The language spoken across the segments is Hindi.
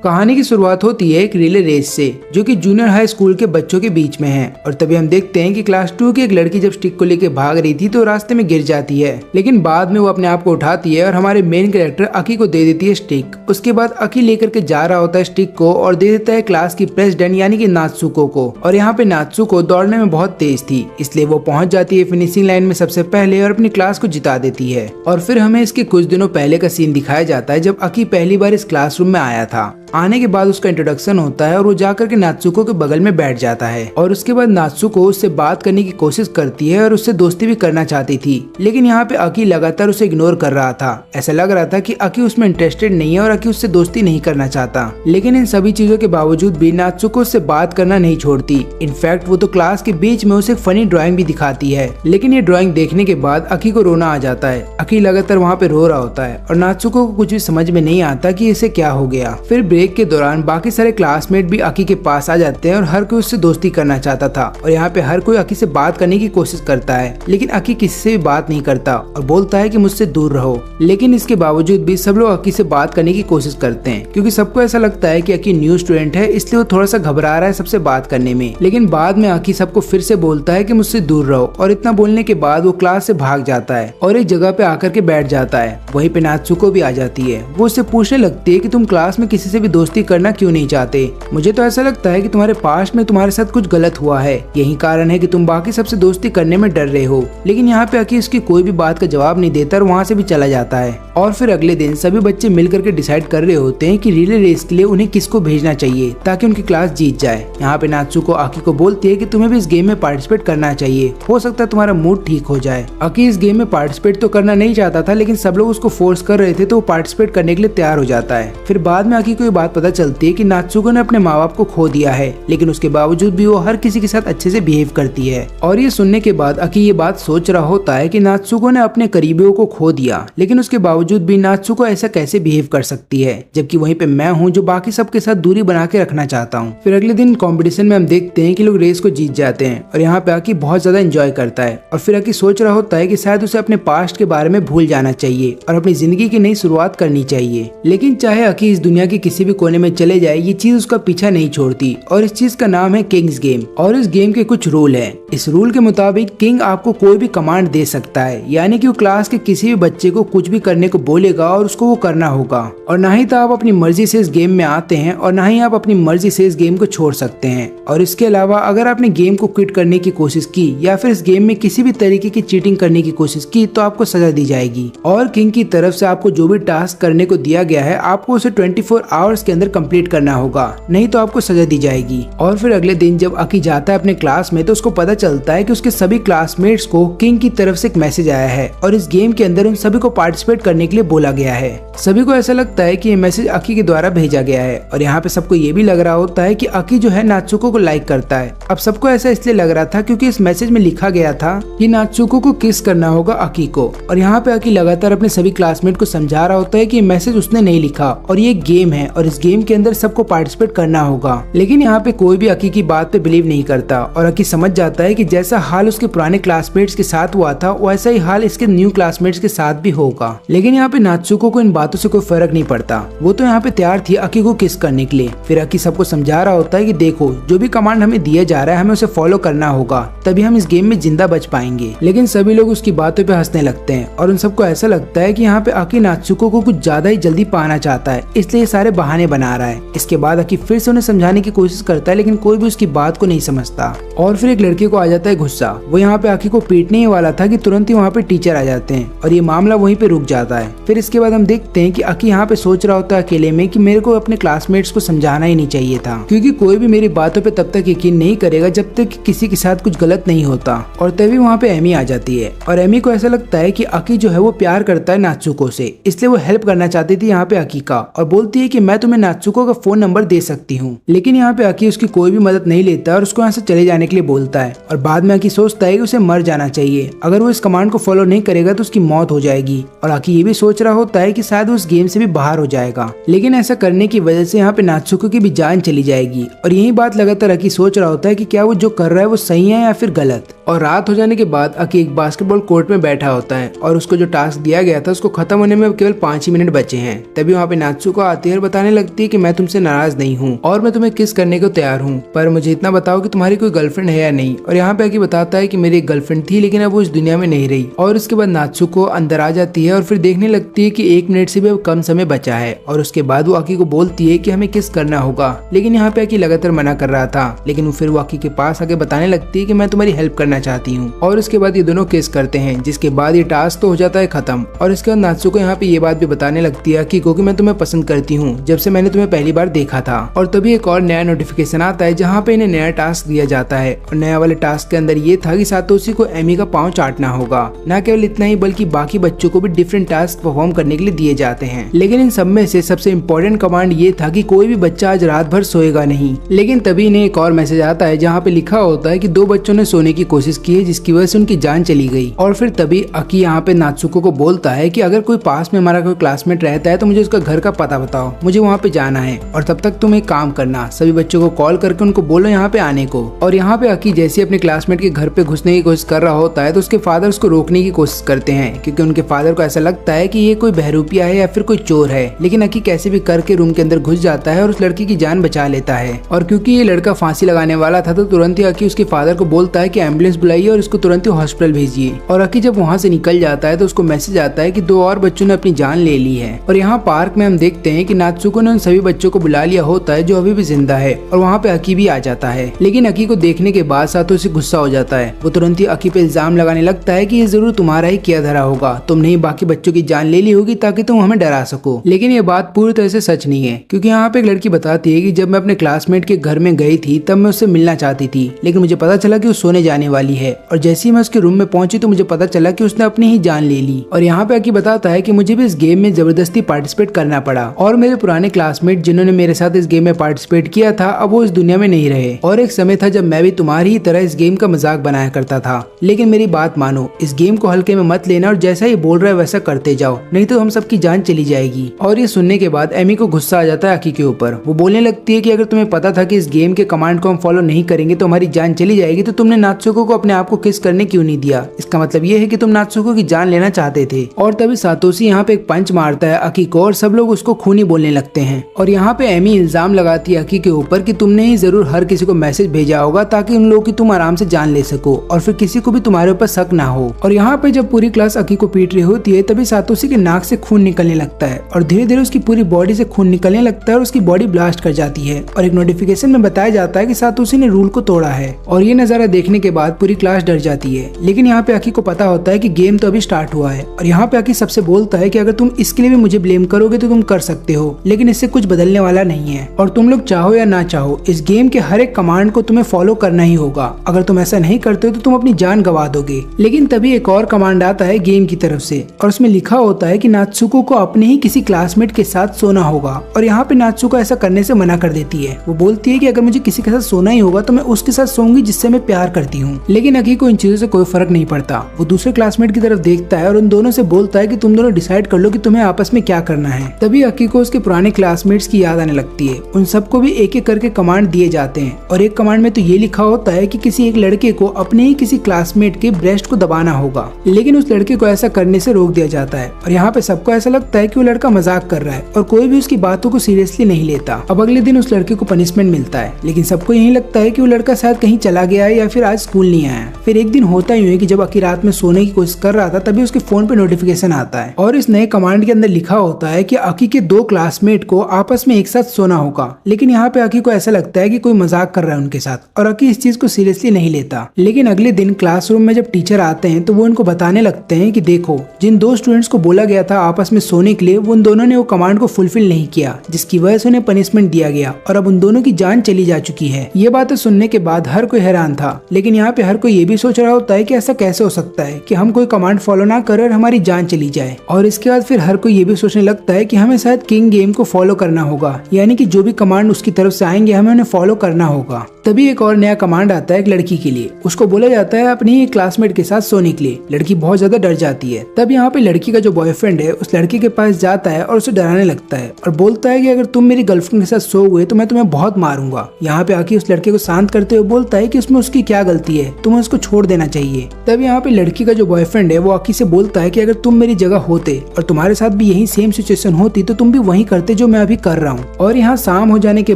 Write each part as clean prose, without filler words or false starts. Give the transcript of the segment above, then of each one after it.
कहानी की शुरुआत होती है एक रिले रेस से, जो कि जूनियर हाई स्कूल के बच्चों के बीच में है। और तभी हम देखते हैं कि क्लास 2 की एक लड़की जब स्टिक को लेकर भाग रही थी तो रास्ते में गिर जाती है, लेकिन बाद में वो अपने आप को उठाती है और हमारे मेन कैरेक्टर अकी को दे देती है स्टिक। उसके बाद अकी लेकर के जा रहा होता है स्टिक को और दे देता है क्लास की प्रेसिडेंट यानी कि नात्सुको को। और यहाँ पे नात्सुको दौड़ने में बहुत तेज थी, इसलिए वो पहुंच जाती है फिनिशिंग लाइन में सबसे पहले और अपनी क्लास को जिता देती है। और फिर हमें इसके कुछ दिनों पहले का सीन दिखाया जाता है जब अकी पहली बार इस क्लासरूम में आया था। आने के बाद उसका इंट्रोडक्शन होता है और वो जाकर के नात्सुको के बगल में बैठ जाता है। और उसके बाद नात्सुको उससे बात करने की कोशिश करती है और उससे दोस्ती भी करना चाहती थी, लेकिन यहाँ पे अकी लगातार उसे इग्नोर कर रहा था। ऐसा लग रहा था कि अकी उसमें इंटरेस्टेड नहीं है और अकी उससे दोस्ती नहीं करना चाहता। लेकिन इन सभी चीजों के बावजूद भी नात्सुको उससे बात करना नहीं छोड़ती। इनफैक्ट वो तो क्लास के बीच में उसे फनी ड्राइंग भी दिखाती है, लेकिन ये ड्राइंग देखने के बाद अकी को रोना आ जाता है। अकी लगातार वहाँ पे रो रहा होता है और नात्सुको को कुछ भी समझ में नहीं आता कि इसे क्या हो गया। फिर ब्रेक के दौरान बाकी सारे क्लासमेट भी अकी के पास आ जाते हैं और हर कोई उससे दोस्ती करना चाहता था। और यहाँ पे हर कोई अकी से बात करने की कोशिश करता है, लेकिन अकी किसी से भी बात नहीं करता और बोलता है कि मुझसे दूर रहो। लेकिन इसके बावजूद भी सब लोग अकी से बात करने की कोशिश करते हैं, क्योंकि सबको ऐसा लगता है कि अकी न्यू स्टूडेंट है, इसलिए वो थोड़ा सा घबरा रहा है सबसे बात करने में। लेकिन बाद में अकी सबको फिर से बोलता है कि मुझसे दूर रहो, और इतना बोलने के बाद वो क्लास से भाग जाता है और एक जगह पे आकर के बैठ जाता है। वहीं पे नात्सुको भी आ जाती है। वो उससे पूछने लगती है कि तुम क्लास में किसी से भी दोस्ती करना क्यों नहीं चाहते? मुझे तो ऐसा लगता है कि तुम्हारे पास्ट में तुम्हारे साथ कुछ गलत हुआ है, यही कारण है कि तुम बाकी सबसे दोस्ती करने में डर रहे हो। लेकिन यहाँ पे अकी उसकी कोई भी बात का जवाब नहीं देता और वहाँ से भी चला जाता है। और फिर अगले दिन सभी बच्चे मिल करके डिसाइड कर रहे होते हैं कि रिले रेस के लिए उन्हें किसको भेजना चाहिए ताकि उनकी क्लास जीत जाए। यहाँ पे नात्सुको अकी को बोलती है कि तुम्हें भी इस गेम में पार्टिसिपेट करना चाहिए, हो सकता है तुम्हारा मूड ठीक हो जाए। अकी इस गेम में पार्टिसिपेट तो करना नहीं चाहता था, लेकिन सब लोग उसको फोर्स कर रहे थे तो वो पार्टिसिपेट करने के लिए तैयार हो जाता है। फिर बाद में अकी को ये बात पता चलती है कि नात्सुको ने अपने माँ बाप को खो दिया है, लेकिन उसके बावजूद भी वो हर किसी के साथ अच्छे से बिहेव करती है। और ये सुनने के बाद अकी ये बात सोच रहा होता है कि नात्सुको ने अपने करीबियों को खो दिया, लेकिन उसके बावजूद भी नात्सुको ऐसा कैसे बिहेव कर सकती है, जबकि वहीं पे मैं हूँ जो बाकी सबके साथ दूरी बना के रखना चाहता हूँ। फिर अगले दिन कंपटीशन में हम देखते हैं कि लोग रेस को जीत जाते हैं और यहाँ पे अकी बहुत ज्यादा एंजॉय करता है। और फिर अकी सोच रहा होता है कि शायद उसे अपने पास्ट के बारे में भूल जाना चाहिए और अपनी जिंदगी की नई शुरुआत करनी चाहिए। लेकिन चाहे अकी इस दुनिया के किसी भी कोने में चले जाए, ये चीज उसका पीछा नहीं छोड़ती। और इस चीज का नाम है किंग्स गेम। और इस गेम के कुछ रूल हैं। इस रूल के मुताबिक किंग आपको कोई भी कमांड दे सकता है, यानी कि वो क्लास के किसी भी बच्चे को कुछ भी करने को बोलेगा और उसको वो करना होगा। और ना ही तो आप अपनी मर्जी से इस गेम में आते हैं और ना ही आप अपनी मर्जी से इस गेम को छोड़ सकते हैं। और इसके अलावा अगर आपने गेम को क्विट करने की कोशिश की या फिर इस गेम में किसी भी तरीके की चीटिंग करने की कोशिश की तो आपको सजा दी जाएगी। और किंग की तरफ से आपको जो भी टास्क करने को दिया गया है आपको उसे 24 आवर्स के अंदर कंप्लीट करना होगा, नहीं तो आपको सजा दी जाएगी। और फिर अगले दिन जब अकी जाता है अपने क्लास में तो उसको पता चलता है कि उसके सभी क्लासमेट्स को किंग की तरफ से एक मैसेज आया है और इस गेम के अंदर उन सभी को पार्टिसिपेट करने के लिए बोला गया है। सभी को ऐसा लगता है कि ये मैसेज अकी के द्वारा भेजा गया है और यहाँ पे सबको ये भी लग रहा होता है कि अकी जो है नात्सुको को लाइक करता है। अब सबको ऐसा इसलिए लग रहा था क्योंकि इस मैसेज में लिखा गया था कि नात्सुको को किस करना होगा अकी को। और यहाँ पे अकी लगातार अपने सभी क्लासमेट को समझा रहा होता है कि ये मैसेज उसने नहीं लिखा और ये गेम है और इस गेम के अंदर सबको पार्टिसिपेट करना होगा। लेकिन यहाँ पे कोई भी अकी की बात पे बिलीव नहीं करता और अकी समझ जाता है कि जैसा हाल उसके पुराने क्लासमेट्स के साथ हुआ था वैसा ही हाल इसके न्यू क्लासमेट्स के साथ भी होगा। लेकिन यहाँ पे नात्सुको को इन बातों से कोई फर्क नहीं पड़ता, वो तो यहाँ पे तैयार थी अकी को किस करने के लिए। फिर अकी सबको समझा रहा होता है कि देखो जो भी कमांड हमें दिया जा रहा है हमें उसे फॉलो करना होगा, तभी हम इस गेम में जिंदा बच पाएंगे। लेकिन सभी लोग उसकी बातों पे हंसने लगते हैं और उन सबको ऐसा लगता है कि यहाँ पे अकी नात्सुको को कुछ ज्यादा ही जल्दी पाना चाहता है, इसलिए सारे बहाने बना रहा है। इसके बाद अकी फिर से उन्हें समझाने की कोशिश करता है, लेकिन कोई भी उसकी बात को नहीं समझता। और फिर एक लड़के को आ जाता है गुस्सा। वो यहाँ पे अकी को पीटने ही वाला था कि तुरंत ही वहाँ पे टीचर आ जाते हैं और ये मामला वहीं पे रुक जाता है। फिर इसके बाद हम देखते हैं कि अकी यहाँ पे सोच रहा होता है अकेले में कि मेरे को अपने क्लासमेट्स को समझाना ही नहीं चाहिए था, क्योंकि कोई भी मेरी बातों पे तब तक यकीन नहीं करेगा जब तक किसी के साथ कुछ गलत नहीं होता। और तभी वहाँ पे एमी आ जाती है और एमी को ऐसा लगता है कि अकी जो है वो प्यार करता है नात्सुको से, इसलिए वो हेल्प करना चाहती थी यहाँ पे अकी का और बोलती है कि मैं तुम्हें नात्सुको का फोन नंबर दे सकती हूँ। लेकिन यहाँ पे अकी उसकी कोई भी मदद नहीं लेता और उसको यहाँ से चले जाने के लिए बोलता है। और बाद में अकी सोचता है कि उसे मर जाना चाहिए, अगर वो इस कमांड को फॉलो नहीं करेगा तो उसकी मौत हो जाएगी। और अकी ये भी सोच रहा होता है कि शायद वो उस गेम से भी बाहर हो जाएगा, लेकिन ऐसा करने की वजह से यहाँ पे नात्सुको की भी जान चली जाएगी। और यही बात लगातार अकी सोच रहा होता है कि क्या वो जो कर रहा है वो सही है या फिर गलत। और रात हो जाने के बाद अकी एक बास्केटबॉल कोर्ट में बैठा होता है और उसको जो टास्क दिया गया था उसको खत्म होने में केवल 5 ही मिनट बचे हैं। तभी वहाँ पे नात्सुको आती है और बताने बताने लगती है कि मैं तुमसे नाराज नहीं हूँ और मैं तुम्हें किस करने को तैयार हूँ, पर मुझे इतना बताओ कि तुम्हारी कोई गर्लफ्रेंड है या नहीं। और यहाँ पे आकी बताता है कि मेरी एक गर्लफ्रेंड थी लेकिन अब वो इस दुनिया में नहीं रही। और उसके बाद नात्सुको अंदर आ जाती है और फिर देखने लगती है कि 1 मिनट से भी अब कम समय बचा है। और उसके बाद वो आकी को बोलती है कि हमें किस करना होगा, लेकिन यहाँ पे आकी लगातार मना कर रहा था। लेकिन वो फिर वो आकी के पास आके बताने लगती है कि मैं तुम्हारी हेल्प करना चाहती हूँ। और उसके बाद ये दोनों किस करते हैं, जिसके बाद ये टास्क तो हो जाता है खत्म। और इसके बाद नात्सुको यहाँ पे ये बात भी बताने लगती है कि मैं तुम्हें पसंद करती हूँ जब से मैंने तुम्हें पहली बार देखा था। और तभी एक और नया नोटिफिकेशन आता है जहाँ पे इन्हें नया टास्क दिया जाता है। और नया वाले टास्क के अंदर ये था कि सातोशी को एमी का पाँव चाटना होगा। न केवल इतना ही बल्कि बाकी बच्चों को भी डिफरेंट टास्क परफॉर्म करने के लिए दिए जाते हैं। लेकिन इन सब में से सबसे इम्पोर्टेंट कमांड ये था कि कोई भी बच्चा आज रात भर सोएगा नहीं। लेकिन तभी इन्हें एक और मैसेज आता है जहाँ पे लिखा होता है कि 2 बच्चों ने सोने की कोशिश की है जिसकी वजह से उनकी जान चली गई। और फिर तभी अकी यहाँ पे नात्सुको को बोलता है कि अगर कोई पास में हमारा कोई क्लासमेट रहता है तो मुझे उसका घर का पता बताओ, मुझे वहाँ पे जाना है। और तब तक तुम एक काम करना, सभी बच्चों को कॉल करके उनको बोलो यहाँ पे आने को। और यहाँ पे अकी जैसे अपने क्लासमेट के घर पे घुसने की कोशिश कर रहा होता है तो उसके फादर उसको रोकने की कोशिश करते हैं, क्योंकि उनके फादर को ऐसा लगता है कि ये कोई बहरूपिया है या फिर कोई चोर है। लेकिन अकी कैसे भी करके रूम के अंदर घुस जाता है और उस लड़की की जान बचा लेता है। और क्योंकि ये लड़का फांसी लगाने वाला था तो तुरंत ही अकी उसके फादर को बोलता है कि एम्बुलेंस बुलाइए और इसको तुरंत ही हॉस्पिटल भेजिए। और अकी जब वहाँ से निकल जाता है तो उसको मैसेज आता है कि 2 और बच्चों ने अपनी जान ले ली है। और यहाँ पार्क में हम देखते हैं कि नात्सुको ने उन सभी बच्चों को बुला लिया होता है जो अभी भी जिंदा है। और वहाँ पे अकी भी आ जाता है। लेकिन अकी को देखने के बाद सातोशी गुस्सा हो जाता है। वो तुरंत ही अकी पे इल्जाम लगाने लगता है कि ये जरूर तुम्हारा ही किया धरा होगा, तुमने ही बाकी बच्चों की जान ले ली होगी ताकि तुम हमें डरा सको। लेकिन ये बात पूरी तरह से सच नहीं है, क्योंकि यहाँ पे एक लड़की बताती है कि जब मैं अपने क्लासमेट के घर में गई थी तब मैं उससे मिलना चाहती थी, लेकिन मुझे पता चला कि वो सोने जाने वाली है। और जैसे ही मैं उसके रूम में पहुंची तो मुझे पता चला कि उसने अपनी ही जान ले ली। और यहाँ पे आकी बताता है कि मुझे भी इस गेम में जबरदस्ती पार्टिसिपेट करना पड़ा और मेरे पुराने क्लासमेट जिन्होंने मेरे साथ इस गेम में पार्टिसिपेट किया था अब वो इस दुनिया में नहीं रहे। और एक समय था जब मैं भी तुम्हारी ही तरह इस गेम का मजाक बनाया करता था। लेकिन मेरी बात मानो, इस गेम को हल्के में मत लेना और जैसा ही बोल रहा है वैसा करते जाओ, नहीं तो हम सबकी जान चली जाएगी। और ये सुनने के बाद एमी को गुस्सा आ जाता है अकी के ऊपर। वो बोलने लगती है कि अगर तुम्हें पता था कि इस गेम के कमांड को हम फॉलो नहीं करेंगे तो हमारी जान चली जाएगी तो तुमने नात्सुको को अपने आप को किस करने क्यों नहीं दिया। इसका मतलब ये है कि तुम नात्सुको की जान लेना चाहते थे। और तभी सातोशी यहाँ पे एक पंच मारता है अकी को और सब लोग उसको खूनी बोलने लगते हैं। और यहाँ पे एमी इल्जाम लगाती है अकी के ऊपर कि तुमने ही जरूर हर किसी को मैसेज भेजा होगा ताकि उन लोगों की तुम आराम से जान ले सको और फिर किसी को भी तुम्हारे ऊपर शक ना हो। और यहाँ पे जब पूरी क्लास अकी को पीट रही होती है तभी सातोशी के नाक से खून निकलने लगता है और धीरे धीरे उसकी पूरी बॉडी से खून निकलने लगता है और उसकी बॉडी ब्लास्ट कर जाती है। और एक नोटिफिकेशन में बताया जाता है कि सातोशी ने रूल को तोड़ा है। और ये नजारा देखने के बाद पूरी क्लास डर जाती है। लेकिन यहाँ पे अकी को पता होता है कि गेम तो अभी स्टार्ट हुआ है। और यहाँ पे अकी सबसे बोलता है कि अगर तुम इसके लिए भी मुझे ब्लेम करोगे तो तुम कर सकते हो, लेकिन इससे कुछ बदलने वाला नहीं है। और तुम लोग चाहो या ना चाहो इस गेम के हर एक कमांड को तुम्हें फॉलो करना ही होगा। अगर तुम ऐसा नहीं करते हो तो तुम अपनी जान गवा दोगे। लेकिन तभी एक और कमांड आता है गेम की तरफ से और उसमें लिखा होता है कि नात्सुको को अपने ही किसी क्लासमेट के साथ सोना होगा। और यहाँ पे नात्सुको ऐसा करने से मना कर देती है। वो बोलती है कि अगर मुझे किसी के साथ सोना ही होगा तो मैं उसके साथ सोऊंगी जिससे मैं प्यार करती हूँ। लेकिन अकी को इन चीजों से कोई फर्क नहीं पड़ता। वो दूसरे क्लासमेट की तरफ देखता है और उन दोनों से बोलता है कि तुम दोनों डिसाइड कर लो कि तुम्हें आपस में क्या करना है। तभी अकी को उसके पुराने क्लासमेट्स की याद आने लगती है। उन सबको भी एक एक करके कमांड दिए जाते हैं और एक कमांड में तो ये लिखा होता है कि किसी एक लड़के को अपने ही किसी क्लासमेट के ब्रेस्ट को दबाना होगा। लेकिन उस लड़के को ऐसा करने से रोक दिया जाता है और यहाँ पे सबको ऐसा लगता है कि वो लड़का मजाक कर रहा है और कोई भी उसकी बातों को सीरियसली नहीं लेता। अब अगले दिन उस लड़के को पनिशमेंट मिलता है, लेकिन सबको यही लगता है कि वो लड़का शायद कहीं चला गया है या फिर आज स्कूल नहीं आया। फिर एक दिन होता ही है कि जब अकी रात में सोने की कोशिश कर रहा था तभी उसके फोन पे नोटिफिकेशन आता है और इस नए कमांड के अंदर लिखा होता है कि अकी के 2 क्लासमेट को आपस में एक साथ सोना होगा। लेकिन यहाँ पे अकी को ऐसा लगता है कि कोई मजाक कर रहा है उनके साथ और अकी इस चीज को सीरियसली नहीं लेता। लेकिन अगले दिन क्लासरूम में जब टीचर आते हैं तो वो उनको बताने लगते हैं कि देखो, जिन 2 स्टूडेंट्स को बोला गया था आपस में सोने के लिए वो उन दोनों ने वो कमांड को फुलफिल नहीं किया, जिसकी वजह से उन्हें पनिशमेंट दिया गया और अब उन दोनों की जान चली जा चुकी है। ये बातें सुनने के बाद हर कोई हैरान था। लेकिन यहाँ पे हर कोई ये भी सोच रहा होता है कि ऐसा कैसे हो सकता है कि हम कोई कमांड फॉलो ना करें और हमारी जान चली जाए। और इसके बाद फिर हर कोई ये भी सोचने लगता है कि हमें शायद किंग गेम को फॉलो करना होगा, यानी कि जो भी कमांड उसकी तरफ से आएंगे हमें उन्हें फॉलो करना होगा। तभी एक और नया कमांड आता है एक लड़की के लिए। उसको बोला जाता है अपनी ही क्लासमेट के साथ सोने के लिए। लड़की बहुत ज्यादा डर जाती है। तब यहाँ पे लड़की का जो बॉयफ्रेंड है उस लड़की के पास जाता है और उसे डराने लगता है और बोलता है कि अगर तुम मेरी गर्लफ्रेंड के साथ सो हुए तो मैं तुम्हें बहुत मारूंगा। यहाँ पे आके उस लड़के को शांत करते हुए बोलता है कि उसमें उसकी क्या गलती है, तुम्हें उसको छोड़ देना चाहिए। तब यहाँ पे लड़की का जो बॉयफ्रेंड है वो आकी से बोलता है कि अगर तुम मेरी जगह होते और तुम्हारे साथ भी यही सेम सिचुएशन होती तो तुम भी वही करते जो मैं अभी कर रहा हूँ। और यहाँ शाम हो जाने के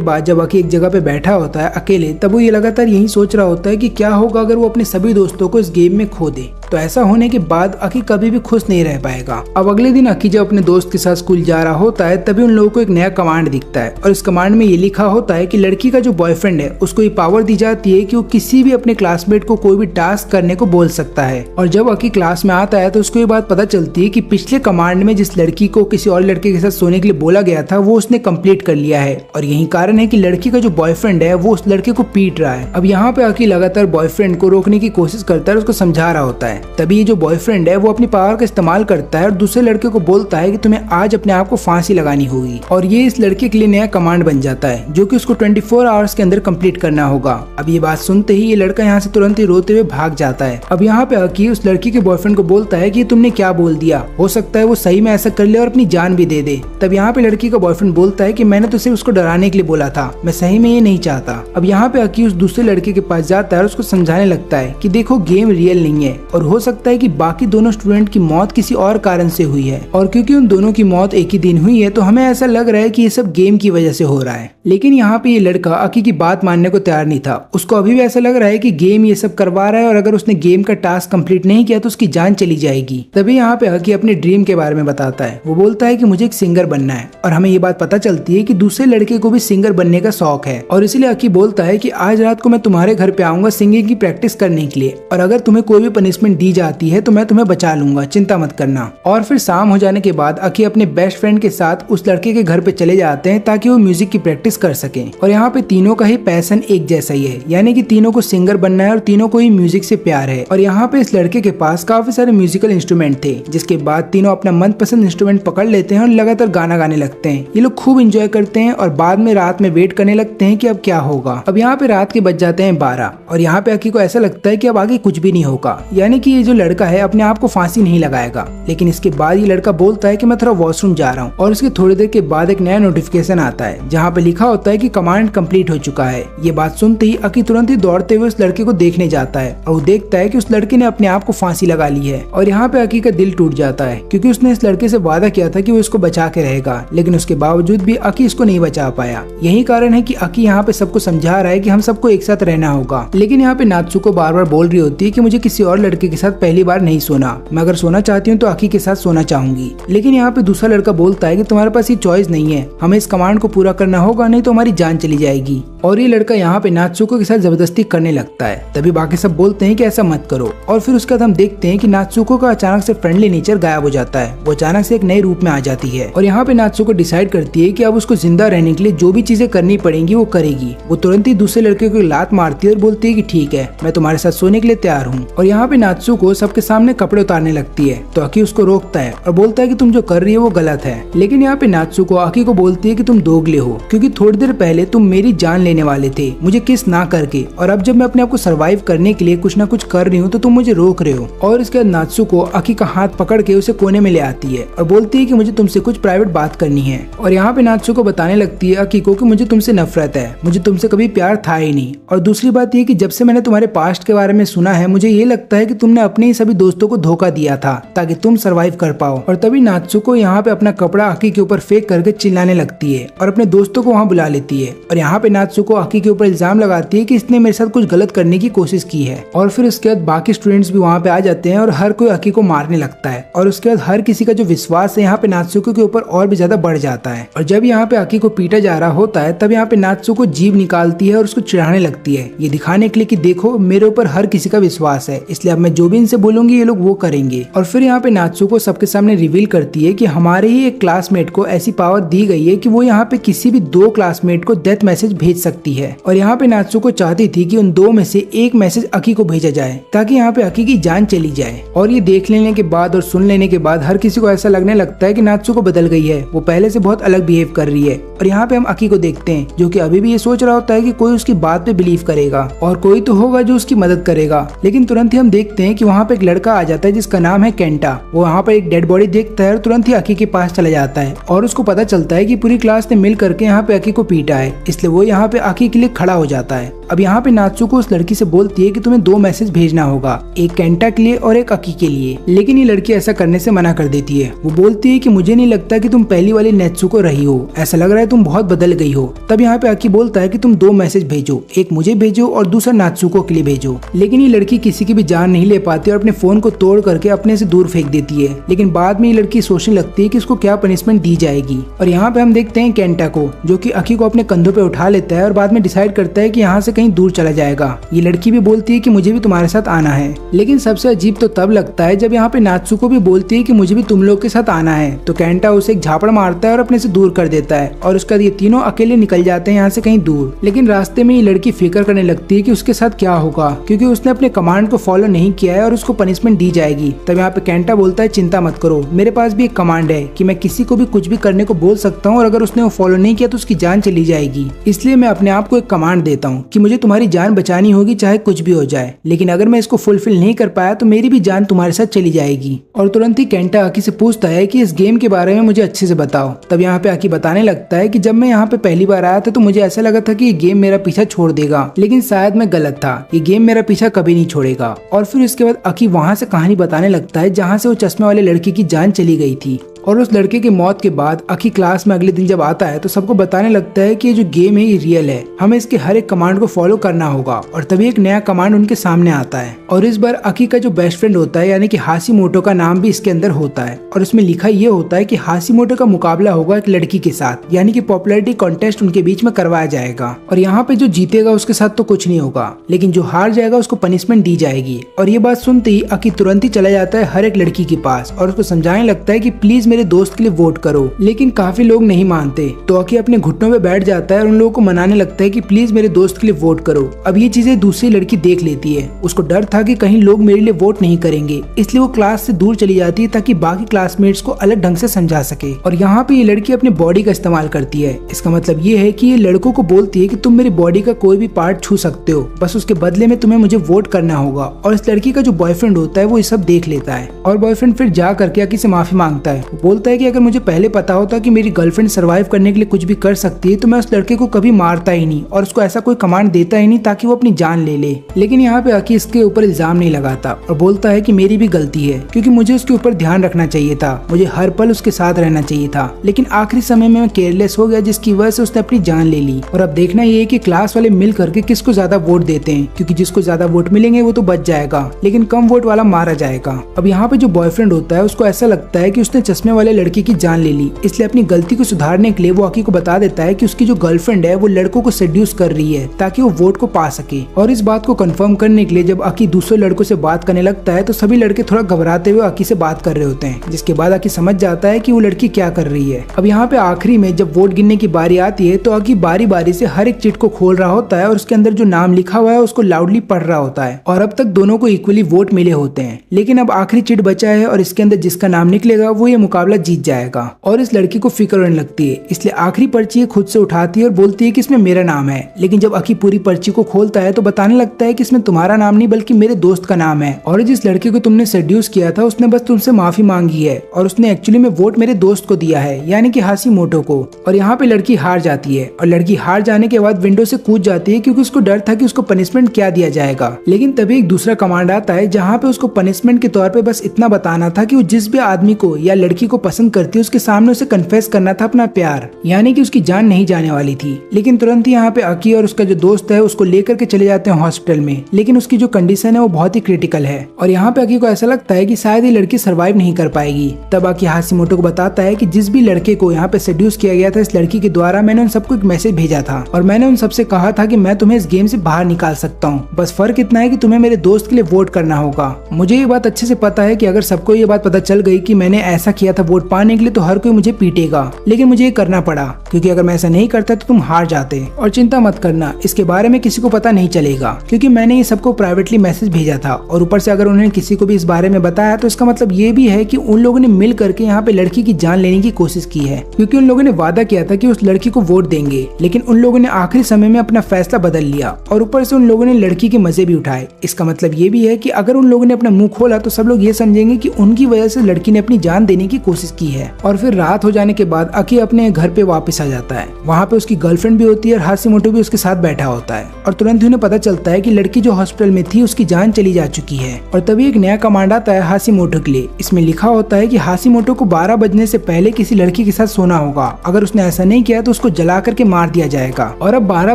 बाद जब अकी एक जगह पे बैठा होता है अकेले, तब वो ये लगातार यही सोच रहा होता है कि क्या होगा अगर वो अपने सभी दोस्तों को इस गेम में खो दे। तो ऐसा होने के बाद अकी कभी भी खुश नहीं रह पाएगा। अब अगले दिन अकी जब अपने दोस्त के साथ स्कूल जा रहा होता है तभी उन लोगों को एक नया कमांड दिखता है और इस कमांड में ये लिखा होता है कि लड़की का जो बॉयफ्रेंड है उसको ये पावर दी जाती है कि वो किसी भी अपने क्लासमेट को कोई भी टास्क करने को बोल सकता है। और जब अकी क्लास में आता है तो उसको ये बात पता चलती है कि पिछले कमांड में जिस लड़की को किसी और लड़के के साथ सोने के लिए बोला गया था वो उसने कंप्लीट कर लिया है और यही कारण है कि लड़की का जो बॉयफ्रेंड है वो उस लड़के को पीट रहा है। अब यहाँ पे अकी लगातार बॉयफ्रेंड को रोकने की कोशिश करता है, उसको समझा रहा होता है। तभी ये जो बॉयफ्रेंड है वो अपनी पावर का इस्तेमाल करता है और दूसरे लड़के को बोलता है कि तुम्हें आज अपने आप को फांसी लगानी होगी और ये इस लड़के के लिए नया कमांड बन जाता है जो कि उसको 24 आवर्स के अंदर कंप्लीट करना होगा। अब ये बात सुनते ही ये लड़का यहाँ से तुरंत ही रोते हुए भाग जाता है। अब यहाँ पे अकी उस लड़की के बॉयफ्रेंड को बोलता है कि तुमने क्या बोल दिया, हो सकता है वो सही में ऐसा कर ले और अपनी जान भी दे दे। तब यहाँ पे लड़की का बॉयफ्रेंड बोलता है कि मैंने तो सिर्फ उसको डराने के लिए बोला था, मैं सही में ये नहीं चाहता। अब यहाँ पे अकी उस दूसरे लड़के के पास जाता है और उसको समझाने लगता है कि देखो गेम रियल नहीं है और हो सकता है कि बाकी दोनों स्टूडेंट की मौत किसी और कारण से हुई है और क्योंकि उन दोनों की मौत एक ही दिन हुई है तो हमें ऐसा लग रहा है कि ये सब गेम की वजह से हो रहा है। लेकिन यहाँ पे ये लड़का अकी की बात मानने को तैयार नहीं था। उसको अभी भी ऐसा लग रहा है कि गेम ये सब करवा रहा है और अगर उसने गेम का टास्क कंप्लीट नहीं किया तो उसकी जान चली जाएगी। तभी यहाँ पे अकी अपने ड्रीम के बारे में बताता है। वो बोलता है कि मुझे एक सिंगर बनना है और हमें ये बात पता चलती है कि दूसरे लड़के को भी सिंगर बनने का शौक है और इसलिए अकी बोलता है कि आज रात को मैं तुम्हारे घर पे आऊंगा सिंगिंग की प्रैक्टिस करने के लिए और अगर तुम्हें कोई भी पनिशमेंट दी जाती है तो मैं तुम्हें बचा लूंगा, चिंता मत करना। और फिर शाम हो जाने के बाद अकी अपने बेस्ट फ्रेंड के साथ उस लड़के के घर पे चले जाते हैं ताकि वो म्यूजिक की प्रैक्टिस कर सके। और यहाँ पे तीनों का ही पैशन एक जैसा ही है, यानी कि तीनों को सिंगर बनना है और तीनों को ही म्यूजिक से प्यार है। और यहाँ पे इस लड़के के पास काफी सारे म्यूजिकल इंस्ट्रूमेंट थे जिसके बाद तीनों अपना मनपसंद इंस्ट्रूमेंट पकड़ लेते हैं और लगातार गाना गाने लगते हैं। ये लोग खूब इंजॉय करते हैं और बाद में रात में वेट करने लगते हैं कि अब क्या होगा। अब यहाँ पे रात के बज जाते हैं 12 और यहाँ पे अकी को ऐसा लगता है कि अब आगे कुछ भी नहीं होगा, यानी कि ये जो लड़का है अपने आप को फांसी नहीं लगाएगा। लेकिन इसके बाद ये लड़का बोलता है कि मैं थोड़ा वॉशरूम जा रहा हूँ और उसके थोड़ी देर के बाद एक नया नोटिफिकेशन आता है जहाँ पे लिखा होता है कि कमांड कंप्लीट हो चुका है। ये बात सुनते ही अकी तुरंत ही दौड़ते हुए उस लड़के को देखने जाता है और वो देखता है कि उस लड़के ने अपने आप को फांसी लगा ली है। और यहाँ पे अकी का दिल टूट जाता है क्योंकि उसने इस लड़के से वादा किया था कि वो इसको बचा के रहेगा, लेकिन उसके बावजूद भी अकी इसको नहीं बचा पाया। यही कारण है कि अकी यहाँ पे सबको समझा रहा है कि हम सबको एक साथ रहना होगा। लेकिन यहाँ पे नात्सुको बार बार बोल रही होती है कि मुझे किसी और लड़के के साथ पहली बार नहीं सोना, मैं अगर सोना चाहती हूँ तो अकी के साथ सोना चाहूंगी। लेकिन यहाँ पे दूसरा लड़का बोलता है कि तुम्हारे पास ये चॉइस नहीं है, हमें इस कमांड को पूरा करना होगा नहीं तो हमारी जान चली जाएगी। और ये लड़का यहाँ पे नात्सुको के साथ जबरदस्ती करने लगता है। तभी बाकी सब बोलते हैं कि ऐसा मत करो और फिर उसके बाद हम देखते हैं कि नात्सुको का अचानक से फ्रेंडली नेचर गायब हो जाता है, वो अचानक से एक नए रूप में आ जाती है। और यहाँ पे नात्सुको डिसाइड करती है कि अब उसको जिंदा रहने के लिए जो भी चीजें करनी पड़ेंगी वो करेगी। वो तुरंत ही दूसरे लड़के को लात मारती है और बोलती है कि ठीक है, मैं तुम्हारे साथ सोने के लिए तैयार हूँ। और यहाँ पे नात्सुको सबके सामने कपड़े उतारने लगती है तो अकी उसको रोकता है और बोलता है कि तुम जो कर रही हो वो गलत है। लेकिन यहाँ पे नात्सुको अकी को बोलती है कि तुम दोगले हो क्योंकि थोड़ी देर पहले तुम मेरी जान लेने वाले थे मुझे किस ना करके, और अब जब मैं अपने आप को सर्वाइव करने के लिए कुछ ना कुछ कर रही हूँ तो तुम मुझे रोक रहे हो। और इसके बाद नात्सुको अकी का हाथ पकड़ के उसे कोने में ले आती है और बोलती है कि मुझे तुमसे कुछ प्राइवेट बात करनी है। और यहाँ पे नात्सुको बताने लगती है अकी को कि मुझे तुमसे नफरत है, मुझे तुमसे कभी प्यार था ही नहीं। और दूसरी बात ये कि जब से मैंने तुम्हारे पास्ट के बारे में सुना है मुझे ये लगता है कि तुमने अपने ही सभी दोस्तों को धोखा दिया था ताकि तुम सर्वाइव कर पाओ। और तभी नात्सुको यहाँ पे अपना कपड़ा अकी के ऊपर फेंक करके चिल्लाने लगती है और अपने दोस्तों को वहाँ बुला लेती है। और यहाँ पे नात्सुको अकी के ऊपर इल्जाम लगाती है कि इसने मेरे साथ कुछ गलत करने की कोशिश की है। और फिर उसके बाद बाकी स्टूडेंट्स भी वहाँ पे आ जाते हैं और हर कोई अकी को मारने लगता है। और उसके बाद हर किसी का जो विश्वास है यहाँ पे नात्सुको के ऊपर और भी ज्यादा बढ़ जाता है। और जब यहाँ पे अकी को पीटा जा रहा होता है तब यहाँ पे नात्सुको जीभ निकालती है और उसको चिढ़ाने लगती है, ये दिखाने के लिए कि देखो मेरे ऊपर हर किसी का विश्वास है, इसलिए अब मैं जो भी इनसे बोलूंगी ये लोग वो करेंगे। और फिर यहाँ पे नात्सुको सबके सामने रिवील करती है कि हमारे ही एक क्लासमेट को ऐसी पावर दी गई है कि वो यहाँ पे किसी भी 2 क्लासमेट को डेथ मैसेज भेज सकती है। और यहाँ पे नात्सुको चाहती थी कि उन 2 में से एक मैसेज अकी को भेजा जाए ताकि यहाँ पे अकी की जान चली जाए। और ये देख लेने के बाद और सुन लेने के बाद हर किसी को ऐसा लगने लगता है कि नात्सुको बदल गई है, वो पहले से बहुत अलग बिहेव कर रही है। और यहाँ पे हम अकी को देखते हैं जो कि अभी भी ये सोच रहा होता है कि कोई उसकी बात पे बिलीव करेगा और कोई तो होगा जो उसकी मदद करेगा। लेकिन तुरंत ही हम देखते हैं कि वहाँ पे एक लड़का आ जाता है जिसका नाम है केंटा। वो वहाँ पे एक डेड बॉडी देखता है और तुरंत ही अकी के पास चला जाता है और उसको पता चलता है कि पूरी क्लास ने मिल करके यहाँ पे अकी को पीटा है, इसलिए वो यहाँ पे आकी के लिए खड़ा हो जाता है। अब यहाँ पे नात्सुको उस लड़की से बोलती है कि तुम्हें 2 मैसेज भेजना होगा, एक केंटा के लिए और एक अकी के लिए। लेकिन ये लड़की ऐसा करने से मना कर देती है। वो बोलती है कि मुझे नहीं लगता कि तुम पहली वाली नेत्सुको रही हो, ऐसा लग रहा है तुम बहुत बदल गई हो। तब यहाँ पे अकी बोलता है कि तुम 2 मैसेज भेजो, एक मुझे भेजो और दूसरा नात्सुको के लिए भेजो। लेकिन ये लड़की किसी की भी जान नहीं ले पाती और अपने फोन को तोड़ करके अपने से दूर फेंक देती है। लेकिन बाद में ये लड़की सोचने लगती है कि इसको क्या पनिशमेंट दी जाएगी। और यहाँ पे हम देखते हैं केंटा को, जो कि अकी को अपने कंधों पे उठा लेता है और बाद में डिसाइड करता है कि यहाँ से कहीं दूर चला जाएगा। ये लड़की भी बोलती है कि मुझे भी तुम्हारे साथ आना है। लेकिन सबसे अजीब तो तब लगता है जब यहाँ पे नात्सुको भी बोलती है कि मुझे भी तुम लोग के साथ आना है। तो केंटा उसे एक झापड़ मारता है और अपने से दूर कर देता है और उसके बाद ये तीनों अकेले निकल जाते हैं यहाँ से कहीं दूर। लेकिन रास्ते में ये लड़की फिक्र करने लगती है कि उसके साथ क्या होगा, क्योंकि उसने अपने कमांड को फॉलो नहीं किया है और उसको पनिशमेंट दी जाएगी। तब यहाँ पे केंटा बोलता है चिंता मत करो, मेरे पास भी एक कमांड है कि मैं किसी को भी कुछ भी करने को बोल सकता हूँ और अगर उसने वो फॉलो नहीं किया तो उसकी जान चली जाएगी। इसलिए मैं अपने आप को एक कमांड देता हूँ कि मुझे तुम्हारी जान बचानी होगी चाहे कुछ भी हो जाए, लेकिन अगर मैं इसको फुलफिल नहीं कर पाया तो मेरी भी जान तुम्हारे साथ चली जाएगी। और तुरंत ही केंटा आकी से पूछता है कि इस गेम के बारे में मुझे अच्छे से बताओ। तब यहाँ पे आकी बताने लगता है कि जब मैं यहाँ पे पहली बार आया था तो मुझे ऐसा लगा था कि ये गेम मेरा पीछा छोड़ देगा, लेकिन शायद मैं गलत था, ये गेम मेरा पीछा कभी नहीं छोड़ेगा। और फिर इसके बाद आकी वहाँ से कहानी बताने लगता है जहाँ से वो चश्मे वाले लड़के की जान चली गई थी। और उस लड़के की मौत के बाद अकी क्लास में अगले दिन जब आता है तो सबको बताने लगता है कि ये जो गेम है ये रियल है, हमें इसके हर एक कमांड को फॉलो करना होगा। और तभी एक नया कमांड उनके सामने आता है और इस बार अकी का जो बेस्ट फ्रेंड होता है यानी कि हाशिमोटो का नाम भी इसके अंदर होता है। और उसमें लिखा ये होता है कि हाशिमोटो का मुकाबला होगा एक लड़की के साथ, यानी कि पॉपुलैरिटी कॉन्टेस्ट उनके बीच में करवाया जाएगा। और यहाँ पे जो जीतेगा उसके साथ तो कुछ नहीं होगा, लेकिन जो हार जाएगा उसको पनिशमेंट दी जाएगी। और ये बात सुनते ही अकी तुरंत ही चला जाता है हर एक लड़की के पास और उसको समझाने लगता है कि प्लीज मेरे दोस्त के लिए वोट करो। लेकिन काफी लोग नहीं मानते तो अकी अपने घुटनों पे बैठ जाता है और उन लोगों को मनाने लगता है कि प्लीज मेरे दोस्त के लिए वोट करो। अब ये चीजें दूसरी लड़की देख लेती है, उसको डर था कि कहीं लोग मेरे लिए वोट नहीं करेंगे, इसलिए वो क्लास से दूर चली जाती है ताकि बाकी क्लासमेट्स को अलग ढंग से समझा सके। और यहाँ पे ये लड़की अपनी बॉडी का इस्तेमाल करती है। इसका मतलब ये है कि ये लड़कों को बोलती है कि तुम मेरी बॉडी का कोई भी पार्ट छू सकते हो, बस उसके बदले में तुम्हें मुझे वोट करना होगा। और इस लड़की का जो बॉयफ्रेंड होता है वो ये सब देख लेता है और बॉयफ्रेंड फिर जा करके अकी से माफी मांगता है। वो बोलता है कि अगर मुझे पहले पता होता कि मेरी गर्लफ्रेंड सरवाइव करने के लिए कुछ भी कर सकती है तो मैं उस लड़के को कभी मारता ही नहीं और उसको ऐसा कोई कमांड देता ही नहीं ताकि वो अपनी जान ले ले। लेकिन यहाँ पे अकी इसके ऊपर इल्जाम नहीं लगाता और बोलता है कि मेरी भी गलती है, क्योंकि मुझे उसके ऊपर ध्यान रखना चाहिए था, मुझे हर पल उसके साथ रहना चाहिए था, लेकिन आखिरी समय में मैं केयरलेस हो गया जिसकी वजह से उसने अपनी जान ले ली। और अब देखना ये है कि क्लास वाले मिल करके किसको ज्यादा वोट देते हैं, क्योंकि जिसको ज्यादा वोट मिलेंगे वो तो बच जाएगा, लेकिन कम वोट वाला मारा जाएगा। अब यहाँ पे जो बॉयफ्रेंड होता है उसको ऐसा लगता है कि उसने चश्मे वाले लड़के की जान ले ली, इसलिए अपनी गलती को सुधारने के लिए वो अकी को बता देता है कि उसकी जो गर्लफ्रेंड है वो लड़कों को सेड्यूस कर रही है ताकि वो वोट को पा सके। और इस बात को कंफर्म करने के लिए जब अकी दूसरे लड़कों से बात करने लगता है तो सभी लड़के थोड़ा घबराते हुए अकी से बात कर रहे होते हैं, जिसके बाद अकी समझ जाता है कि वो लड़की क्या कर रही है। अब यहाँ पे आखिरी में जब वोट गिनने की बारी आती है तो अकी बारी बारी से हर एक चिट को खोल रहा होता है और उसके अंदर जो नाम लिखा हुआ है उसको लाउडली पढ़ रहा होता है। और अब तक दोनों को इक्वली वोट मिले होते हैं, लेकिन अब आखिरी चिट बचा है और इसके अंदर जिसका नाम निकलेगा वो ये मुकाबला जीत जाएगा। और इस लड़की को फिक्र होने लगती है, इसलिए आखिरी पर्ची खुद से उठाती है और बोलती है कि इसमें मेरा नाम है। लेकिन जब अकी पूरी पर्ची को खोलता है तो बताने लगता है कि इसमें तुम्हारा नाम नहीं बल्कि मेरे दोस्त का नाम है, और जिस लड़के को तुमने सेड्यूस किया था उसने बस तुमसे माफी मांगी है और उसने एक्चुअली में वोट मेरे दोस्त को दिया है, यानी कि हाशिमोटो को। और यहाँ पे लड़की हार जाती है और लड़की हार जाने के बाद विंडो से कूद जाती है क्योंकि उसको डर था कि उसको पनिशमेंट क्या दिया जाएगा। लेकिन तभी एक दूसरा कमांड आता है जहाँ पे उसको पनिशमेंट के तौर पे बस इतना बताना था कि वो जिस भी आदमी को या लड़की को पसंद करती है उसके सामने उसे कन्फेस करना था अपना प्यार, यानी कि उसकी जान नहीं जाने वाली थी। लेकिन तुरंत ही यहाँ पे अकी और उसका जो दोस्त है उसको लेकर के चले जाते हैं हॉस्पिटल में, लेकिन उसकी जो कंडीशन है वो बहुत ही क्रिटिकल है और यहाँ पे अकी को ऐसा लगता है कि शायद ये लड़की सर्वाइव नहीं कर पाएगी। तब अकी हाशिमोटो को बताता है कि जिस भी लड़के को यहाँ पे सेड्यूस किया गया था इस लड़की के द्वारा मैंने उन सबको एक मैसेज भेजा था और मैंने उन सबसे कहा था कि मैं तुम्हें इस गेम से बाहर निकाल सकता हूँ, बस फर्क इतना है कि तुम्हें मेरे दोस्त के लिए वोट करना होगा। मुझे ये बात अच्छे से पता है कि अगर सबको ये बात पता चल गई कि मैंने ऐसा किया था वोट पाने के लिए तो हर कोई मुझे पीटेगा, लेकिन मुझे ये करना पड़ा क्योंकि अगर मैं ऐसा नहीं करता तो तुम हार जाते। और चिंता मत करना, इसके बारे में किसी को पता नहीं चलेगा क्योंकि मैंने ये सबको प्राइवेटली मैसेज भेजा था और ऊपर से अगर उन्होंने किसी को भी इस बारे में बताया तो इसका मतलब ये भी है कि उन लोगों ने मिल करके यहाँ पे लड़की की जान लेने की कोशिश की है, क्योंकि उन लोगों ने वादा किया था कि उस लड़की को वोट देंगे, लेकिन उन लोगों ने आखिरी समय में अपना फैसला बदल लिया और ऊपर से उन लोगों ने लड़की के मजे भी उठाए। इसका मतलब ये भी है कि अगर उन लोगों ने अपना मुंह खोला तो सब लोग ये समझेंगे कि उनकी वजह से लड़की ने अपनी जान देने की कोशिश की है। और फिर रात हो जाने के बाद अकी अपने घर पे वापस आ जाता है। वहाँ पे उसकी गर्लफ्रेंड भी होती है और हाशिमोटो भी उसके साथ बैठा होता है और तुरंत ही उन्हें पता चलता है कि लड़की जो हॉस्पिटल में थी उसकी जान चली जा चुकी है। और तभी एक नया कमांड आता है हाशिमोटो के लिए। इसमें लिखा होता है कि हाशिमोटो को 12 बजने से पहले किसी लड़की के साथ सोना होगा। अगर उसने ऐसा नहीं किया तो उसको जला करके मार दिया जाएगा। और अब 12